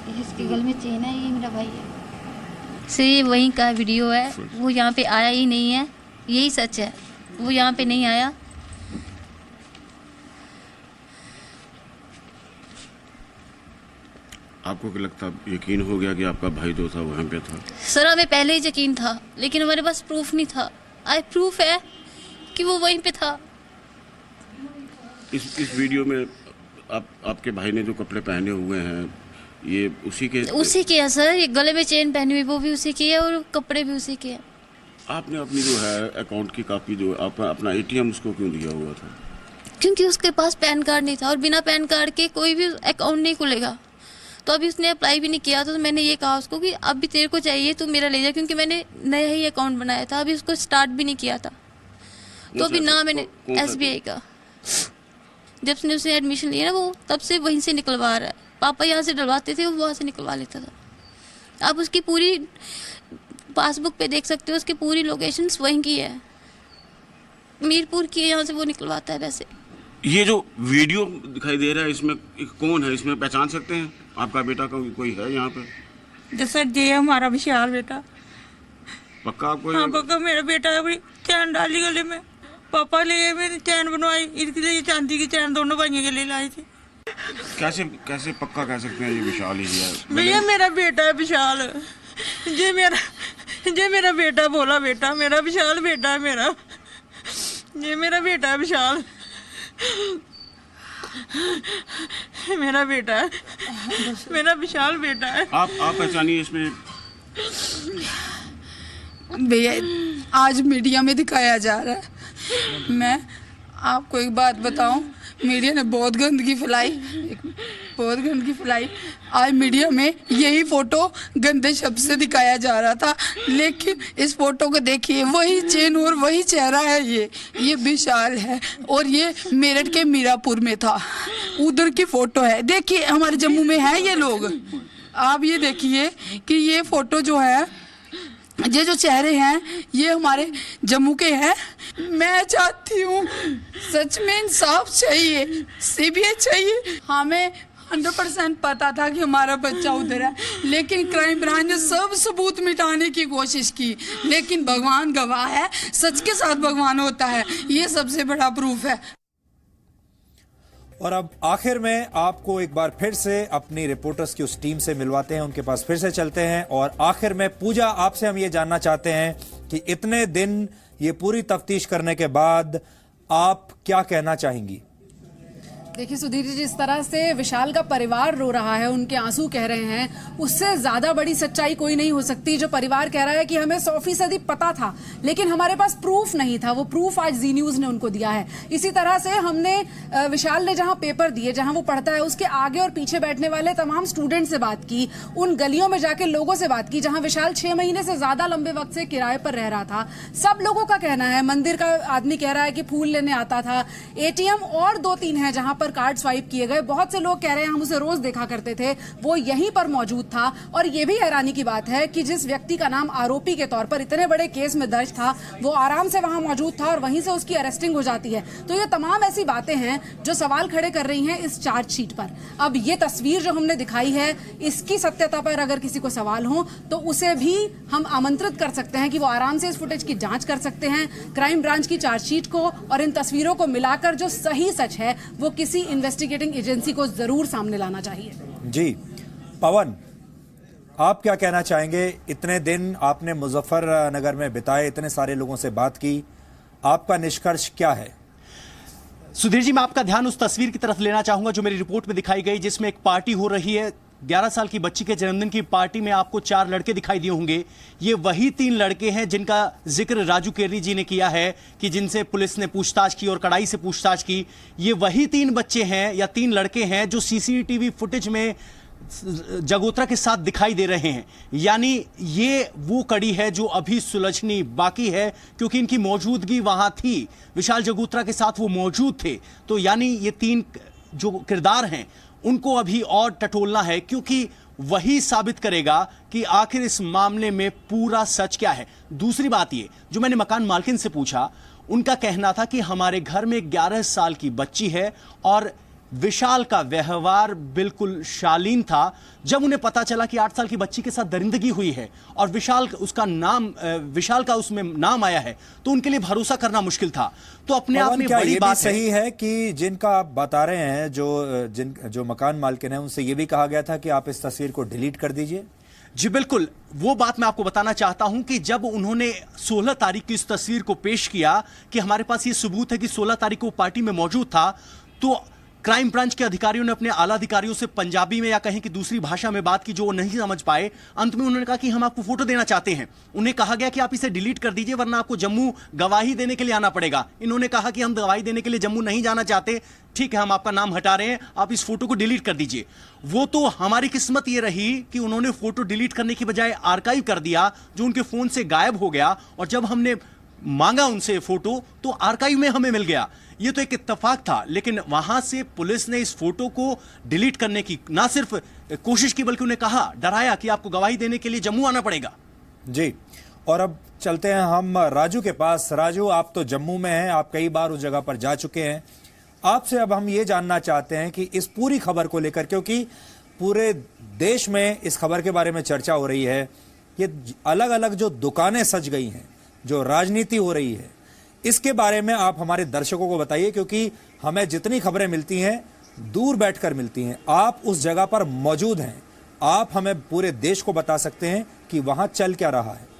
जिसके गले में चेन है ये मेरा भाई है। सर ये वहीं का वीडियो है, वो यहाँ पे आया ही नहीं है, यही सच है। वो यहाँ पे नहीं आया। आपको क्या लगता है, यकीन हो गया कि आपका भाई जो था वहाँ पे था? सर हमें पहले ही यकीन था, लेकिन हमारे पास प्रूफ नहीं था। आज प्रूफ है कि वो वहीं पे था। इस वीडियो में आपके भाई ने जो कपड़े पहने हुए हैं ये उसी के हैं सर। ये गले में चेन पहनी हुई वो भी उसी की है और कपड़े भी उसी के हैं। आपने अपनी जो है अकाउंट की कॉपी जो अपना ATM उसको क्यों दिया हुआ था? क्योंकि उसके पास पैन कार्ड नहीं था और बिना पैन कार्ड के कोई भी अकाउंट नहीं खुलेगा। तो अभी उसने अप्लाई भी नहीं किया, तो मैंने ये कहा उसको कि अब भी तेरे को चाहिए तू मेरा ले जा, क्योंकि मैंने नया ही अकाउंट बनाया था, अभी उसको स्टार्ट भी नहीं किया था। तो अभी ना मैंने SBI का, जब से उसने एडमिशन लिया ना वो तब से वहीं से निकलवा रहा है। पापा यहाँ से डलवाते थे, वो वहाँ से निकलवा लेता था। आप उसकी पूरी पासबुक पे देख सकते हो, उसकी पूरी लोकेशंस वहीं की है, मीरपुर की है, यहाँ से वो निकलवाता है। वैसे ये जो वीडियो दिखाई दे रहा है इसमें कौन है, इसमें पहचान सकते हैं? आपका बेटा कोई है यहाँ पे? जैसा ये हमारा विशाल बेटा। पक्का आपको? हाँ पक्का मेरा बेटा है। भाई चैन डाली गले में, पापा ले गए, मैंने चैन बनवाई, इसके लिए चांदी की चैन दोनों भाइयों के लिए लाई थी। कैसे पक्का कह सकते हैं ये विशाल ही है? भैया मेरा बेटा है विशाल। ये मेरा बेटा बोला बेटा, मेरा विशाल बेटा है मेरा। ये मेरा बेटा है विशाल, मेरा बेटा है, मेरा विशाल बेटा है। आप पहचानिए इसमें। भैया आज मीडिया में दिखाया जा रहा है। मैं आपको एक बात बताऊं, मीडिया ने बहुत गंदगी फैलाई। आज मीडिया में यही फोटो गंदे शब्द से दिखाया जा रहा था, लेकिन इस फोटो को देखिए, वही चेन और वही चेहरा है। ये विशाल है और ये मेरठ के मीरापुर में था। उधर की फोटो है, देखिए हमारे जम्मू में है ये लोग। आप ये देखिए कि ये फोटो जो है, ये जो चेहरे हैं ये हमारे जम्मू के हैं। मैं चाहती हूँ सच में इंसाफ चाहिए, CBI चाहिए। हमें 100% पता था कि हमारा बच्चा उधर है, लेकिन क्राइम ब्रांच ने सब सबूत मिटाने की कोशिश की। लेकिन भगवान गवाह है, सच के साथ भगवान होता है, ये सबसे बड़ा प्रूफ है। और अब आखिर में आपको एक बार फिर से अपनी रिपोर्टर्स की उस टीम से मिलवाते हैं, उनके पास फिर से चलते हैं। और आखिर में पूजा, आपसे हम ये जानना चाहते हैं कि इतने दिन ये पूरी तफ्तीश करने के बाद आप क्या कहना चाहेंगी? देखिए सुधीर जी, जिस तरह से विशाल का परिवार रो रहा है, उनके आंसू कह रहे हैं, उससे ज्यादा बड़ी सच्चाई कोई नहीं हो सकती। जो परिवार कह रहा है कि हमें 100% पता था, लेकिन हमारे पास प्रूफ नहीं था, वो प्रूफ आज जी न्यूज ने उनको दिया है। इसी तरह से हमने विशाल ने जहां पेपर दिए, जहां वो पढ़ता है, उसके आगे और पीछे बैठने वाले तमाम स्टूडेंट से बात की, उन गलियों में जाके लोगों से बात की जहां विशाल 6 महीने से ज्यादा लंबे वक्त से किराए पर रह रहा था। सब लोगों का कहना है, मंदिर का आदमी कह रहा है कि फूल लेने आता था, ATM और 2-3 है जहां पर कार्ड स्वाइप किए गए। बहुत से लोग कह रहे हैं हम उसे रोज देखा करते थे, वो यहीं पर मौजूद था। और ये भी हैरानी की बात है कि जिस व्यक्ति का नाम आरोपी के तौर पर इतने बड़े केस में दर्ज था, वो आराम से वहां मौजूद था और वहीं से उसकी अरेस्टिंग हो जाती है। तो ये तमाम ऐसी बातें हैं जो सवाल खड़े कर रही हैं इस चार्जशीट पर। अब ये तस्वीर जो हमने दिखाई है, इसकी सत्यता पर अगर किसी को सवाल हो तो उसे भी हम आमंत्रित कर सकते हैं कि वो आराम से इस फुटेज की जांच कर सकते हैं, क्राइम ब्रांच की चार्जशीट को और इन तस्वीरों को मिलाकर जो सही सच है वो किसी इन्वेस्टिगेटिंग एजेंसी को जरूर सामने लाना चाहिए। जी पवन, आप क्या कहना चाहेंगे? इतने दिन आपने मुजफ्फरनगर में बिताए, इतने सारे लोगों से बात की, आपका निष्कर्ष क्या है? सुधीर जी, मैं आपका ध्यान उस तस्वीर की तरफ लेना चाहूंगा जो मेरी रिपोर्ट में दिखाई गई, जिसमें एक पार्टी हो रही है। 11 साल की बच्ची के जन्मदिन की पार्टी में आपको 4 लड़के दिखाई दिए होंगे। ये वही 3 लड़के हैं जिनका जिक्र राजू केरी जी ने किया है कि जिनसे पुलिस ने पूछताछ की और कड़ाई से पूछताछ की। ये वही 3 बच्चे हैं या 3 लड़के हैं जो CCTV फुटेज में जगोत्रा के साथ दिखाई दे रहे हैं। यानी ये वो कड़ी है जो अभी सुलझनी बाकी है, क्योंकि इनकी मौजूदगी वहां थी, विशाल जगोत्रा के साथ वो मौजूद थे। तो यानी ये 3 जो किरदार हैं उनको अभी और टटोलना है, क्योंकि वही साबित करेगा कि आखिर इस मामले में पूरा सच क्या है। दूसरी बात ये जो मैंने मकान मालकिन से पूछा, उनका कहना था कि हमारे घर में 11 साल की बच्ची है और विशाल का व्यवहार बिल्कुल शालीन था। जब उन्हें पता चला कि 8 साल की बच्ची के साथ दरिंदगी हुई है और विशाल का उसमें नाम आया है, तो उनके लिए भरोसा करना मुश्किल था। तो अपने आप में बड़ी बात सही है कि जिनका आप बता रहे हैं, जो मकान मालिक हैं, उनसे ये भी कहा गया था कि आप इस तस्वीर को डिलीट कर दीजिए। जी बिल्कुल, वो बात मैं आपको बताना चाहता हूं कि जब उन्होंने 16 तारीख की इस तस्वीर को पेश किया कि हमारे पास ये सबूत है कि 16 तारीख को पार्टी में मौजूद था, तो क्राइम ब्रांच के अधिकारियों ने अपने आला अधिकारियों से पंजाबी में या कहीं की दूसरी भाषा में बात की जो वो नहीं समझ पाए। अंत में उन्होंने कहा कि हम आपको फोटो देना चाहते हैं। उन्हें कहा गया कि आप इसे डिलीट कर दीजिए वरना आपको जम्मू गवाही देने के लिए आना पड़ेगा। इन्होंने कहा कि हम गवाही देने के लिए जम्मू नहीं जाना चाहते, ठीक है हम आपका नाम हटा रहे हैं, आप इस फोटो को डिलीट कर दीजिए। वो तो हमारी किस्मत ये रही कि उन्होंने फोटो डिलीट करने की बजाय आर्काइव कर दिया, जो उनके फोन से गायब हो गया। और जब हमने मांगा उनसे फोटो तो आर्काइव में हमें मिल गया। ये तो एक इत्तेफाक था, लेकिन वहां से पुलिस ने इस फोटो को डिलीट करने की ना सिर्फ कोशिश की बल्कि उन्हें कहा, डराया कि आपको गवाही देने के लिए जम्मू आना पड़ेगा। जी, और अब चलते हैं हम राजू के पास। राजू, आप तो जम्मू में हैं, आप कई बार उस जगह पर जा चुके हैं। आपसे अब हम ये जानना चाहते हैं कि इस पूरी खबर को लेकर, क्योंकि पूरे देश में इस खबर के बारे में चर्चा हो रही है, ये अलग अलग जो दुकानें सज गई हैं, जो राजनीति हो रही है, इसके बारे में आप हमारे दर्शकों को बताइए, क्योंकि हमें जितनी खबरें मिलती हैं दूर बैठकर मिलती हैं। आप उस जगह पर मौजूद हैं, आप हमें पूरे देश को बता सकते हैं कि वहां चल क्या रहा है।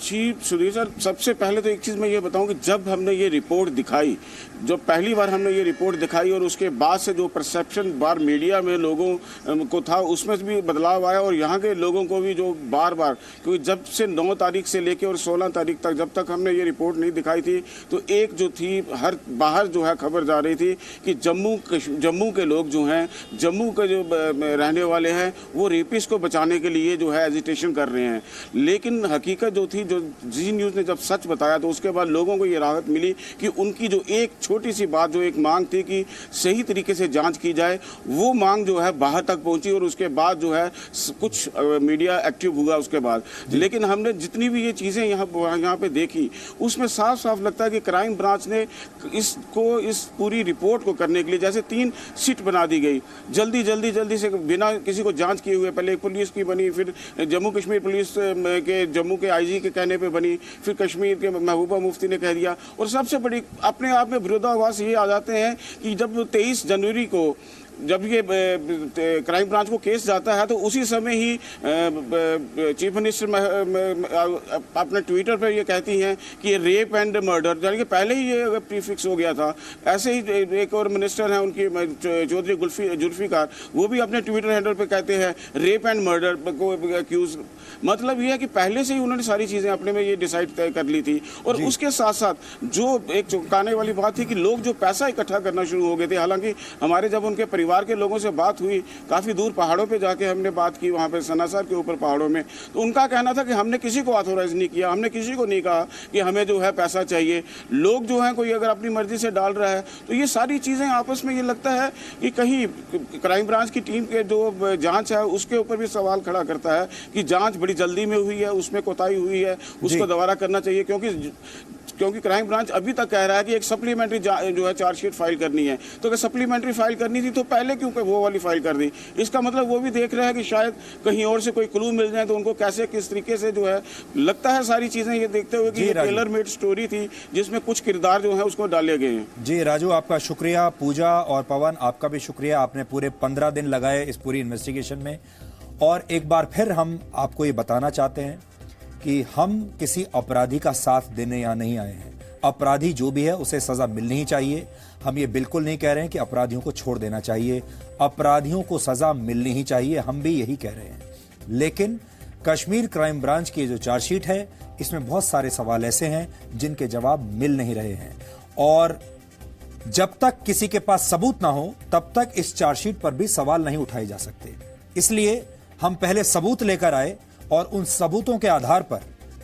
जी सुधीर सर, सबसे पहले तो एक चीज़ मैं ये बताऊं कि जब हमने ये रिपोर्ट दिखाई, जो पहली बार हमने ये रिपोर्ट दिखाई और उसके बाद से जो परसेप्शन बार मीडिया में लोगों को था उसमें भी बदलाव आया, और यहाँ के लोगों को भी जो बार बार, क्योंकि जब से 9 तारीख से लेके और 16 तारीख तक जब तक हमने ये रिपोर्ट नहीं दिखाई थी, तो एक जो थी हर बाहर जो है खबर जा रही थी कि जम्मू के लोग जो हैं, जम्मू के जो रहने वाले हैं, वो रेपिस्ट को बचाने के लिए जो है एजिटेशन कर रहे हैं। लेकिन हकीकत जो थी, जो जी न्यूज़ ने जब सच बताया, तो उसके बाद लोगों को ये राहत मिली कि उनकी जो एक छोटी सी बात, जो एक मांग थी कि सही तरीके से जांच की जाए, वो मांग जो है बाहर तक पहुंची और उसके बाद जो है कुछ मीडिया एक्टिव हुआ उसके बाद। लेकिन हमने जितनी भी ये चीज़ें यहाँ पे देखी, उसमें साफ साफ लगता है कि क्राइम ब्रांच ने इस पूरी रिपोर्ट को करने के लिए जैसे 3 सीट बना दी गई, जल्दी से बिना किसी को जांच किए हुए। पहले पुलिस की बनी, फिर जम्मू कश्मीर पुलिस के जम्मू के आईजी के कहने पे बनी, फिर कश्मीर के महबूबा मुफ्ती ने कह दिया। और सबसे बड़ी अपने आप में विरोधाभास ये आ जाते हैं कि जब 23 जनवरी को जब ये क्राइम ब्रांच को केस जाता है, तो उसी समय ही चीफ मिनिस्टर अपने ट्विटर पर ये कहती हैं कि ये रेप एंड मर्डर, यानी कि पहले ही ये प्रीफिक्स हो गया था। ऐसे ही एक और मिनिस्टर हैं उनकी, चौधरी जुल्फिकार, वो भी अपने ट्विटर हैंडल पे कहते हैं रेप एंड मर्डर को एक्यूज। मतलब ये है कि पहले से ही उन्होंने सारी चीज़ें अपने में ये डिसाइड तय कर ली थी। और उसके साथ साथ जो एक चौंकाने वाली बात थी कि लोग जो पैसा इकट्ठा करना शुरू हो गए थे। हालांकि हमारे जब उनके परिवार के लोगों से बात हुई, काफ़ी दूर पहाड़ों पे जाके हमने बात की, वहाँ पे सनासर के ऊपर पहाड़ों में, तो उनका कहना था कि हमने किसी को ऑथोराइज नहीं किया, हमने किसी को नहीं कहा कि हमें जो है पैसा चाहिए। लोग जो हैं कोई अगर अपनी मर्जी से डाल रहा है, तो ये सारी चीज़ें आपस में ये लगता है कि कहीं क्राइम ब्रांच की टीम के जो जाँच है उसके ऊपर भी सवाल खड़ा करता है कि जाँच बड़ी जल्दी में हुई है, उसमें कोताही हुई है, उसको दोबारा करना चाहिए। क्योंकि क्राइम ब्रांच अभी तक कह रहा है कि एक सप्लीमेंट्री जो है चार्जशीट फाइल करनी है, तो अगर सप्लीमेंट्री फाइल करनी थी तो पहले क्यों वो वाली फाइल कर दी। इसका मतलब वो भी देख रहे हैं कि शायद कहीं और से कोई क्लू मिल जाए, तो उनको कैसे किस तरीके से जो है लगता है सारी चीजें ये देखते हुए कि ये टेलर मेड स्टोरी थी जिसमें कुछ किरदार जो है उसको डाले गए हैं। जी राजू, आपका शुक्रिया। पूजा और पवन, आपका भी शुक्रिया, आपने पूरे 15 दिन लगाए इस पूरी इन्वेस्टिगेशन में। और एक बार फिर हम आपको ये बताना चाहते हैं कि हम किसी अपराधी का साथ देने यहाँ नहीं आए हैं। अपराधी जो भी है उसे सजा मिलनी ही चाहिए। हम ये बिल्कुल नहीं कह रहे हैं कि अपराधियों को छोड़ देना चाहिए, अपराधियों को सजा मिलनी ही चाहिए, हम भी यही कह रहे हैं। लेकिन कश्मीर क्राइम ब्रांच की जो चार्जशीट है, इसमें बहुत सारे सवाल ऐसे हैं जिनके जवाब मिल नहीं रहे हैं, और जब तक किसी के पास सबूत ना हो तब तक इस चार्जशीट पर भी सवाल नहीं उठाए जा सकते। इसलिए हम पहले सबूत लेकर आए और उन सबूतों के आधार पर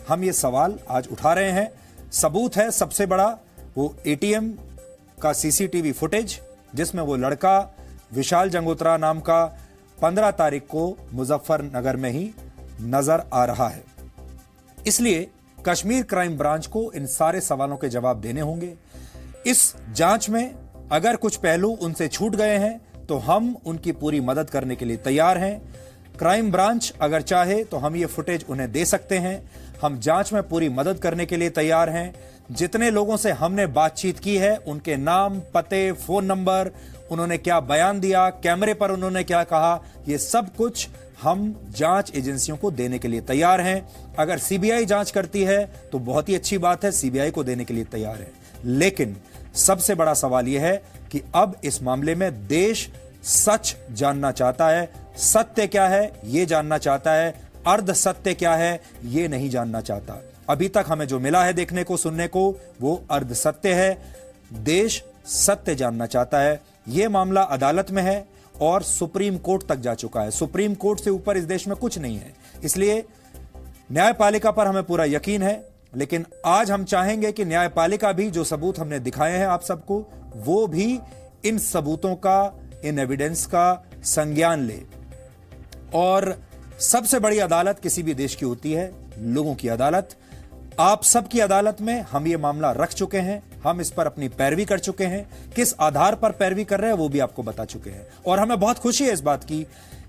हम ये सवाल आज उठा रहे हैं। सबूत है सबसे बड़ा वो एटीएम का सीसीटीवी फुटेज, जिसमें वो लड़का विशाल जंगोत्रा नाम का 15 तारीख को मुजफ्फरनगर में ही नजर आ रहा है। इसलिए कश्मीर क्राइम ब्रांच को इन सारे सवालों के जवाब देने होंगे। इस जांच में अगर कुछ पहलू उनसे छूट गए हैं तो हम उनकी पूरी मदद करने के लिए तैयार हैं। क्राइम ब्रांच अगर चाहे तो हम ये फुटेज उन्हें दे सकते हैं। हम जांच में पूरी मदद करने के लिए तैयार हैं। जितने लोगों से हमने बातचीत की है उनके नाम, पते, फोन नंबर, उन्होंने क्या बयान दिया, कैमरे पर उन्होंने क्या कहा, ये सब कुछ हम जांच एजेंसियों को देने के लिए तैयार हैं। अगर सीबीआई जांच करती है तो बहुत ही अच्छी बात है, सीबीआई को देने के लिए तैयार है। लेकिन सबसे बड़ा सवाल यह है कि अब इस मामले में देश सच जानना चाहता है। सत्य क्या है ये जानना चाहता है, अर्ध सत्य क्या है ये नहीं जानना चाहता। अभी तक हमें जो मिला है देखने को, सुनने को, वो अर्ध सत्य है। देश सत्य जानना चाहता है। यह मामला अदालत में है और सुप्रीम कोर्ट तक जा चुका है। सुप्रीम कोर्ट से ऊपर इस देश में कुछ नहीं है, इसलिए न्यायपालिका पर हमें पूरा यकीन है। लेकिन आज हम चाहेंगे कि न्यायपालिका भी जो सबूत हमने दिखाए हैं आप सबको, वो भी इन सबूतों का, इन एविडेंस का संज्ञान ले। और सबसे बड़ी अदालत किसी भी देश की होती है लोगों की अदालत। आप सबकी अदालत में हम ये मामला रख चुके हैं, हम इस पर अपनी पैरवी कर चुके हैं। किस आधार पर पैरवी कर रहे हैं वो भी आपको बता चुके हैं। और हमें बहुत खुशी है इस बात की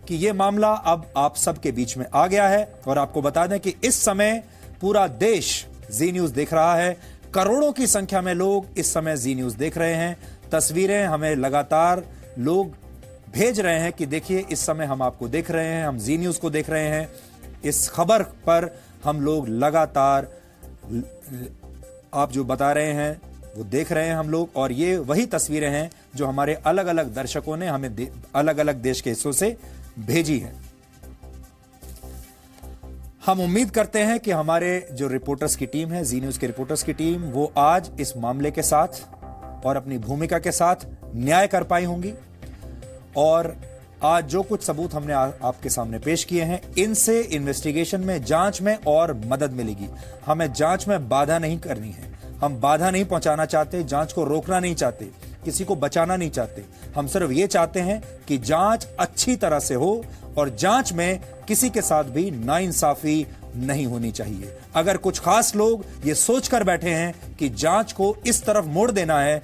कि ये मामला अब आप सबके बीच में आ गया है। और आपको बता दें कि इस समय पूरा देश जी न्यूज देख रहा है। करोड़ों की संख्या में लोग इस समय जी न्यूज देख रहे हैं। तस्वीरें हमें लगातार लोग भेज रहे हैं कि देखिए इस समय हम आपको देख रहे हैं, हम जी न्यूज को देख रहे हैं। इस खबर पर हम लोग लगातार, आप जो बता रहे हैं वो देख रहे हैं हम लोग। और ये वही तस्वीरें हैं जो हमारे अलग अलग दर्शकों ने हमें अलग अलग देश के हिस्सों से भेजी हैं। हम उम्मीद करते हैं कि हमारे जो रिपोर्टर्स की टीम है, जी न्यूज के रिपोर्टर्स की टीम, वो आज इस मामले के साथ और अपनी भूमिका के साथ न्याय कर पाई होंगी। और आज जो कुछ सबूत हमने आपके सामने पेश किए हैं, इनसे इन्वेस्टिगेशन में, जांच में और मदद मिलेगी। हमें जांच में बाधा नहीं करनी है, हम बाधा नहीं पहुंचाना चाहते, जांच को रोकना नहीं चाहते, किसी को बचाना नहीं चाहते। हम सिर्फ ये चाहते हैं कि जांच अच्छी तरह से हो और जांच में किसी के साथ भी नाइंसाफी नहीं होनी चाहिए। अगर कुछ खास लोग ये सोचकर बैठे हैं कि जांच को इस तरफ मोड़ देना है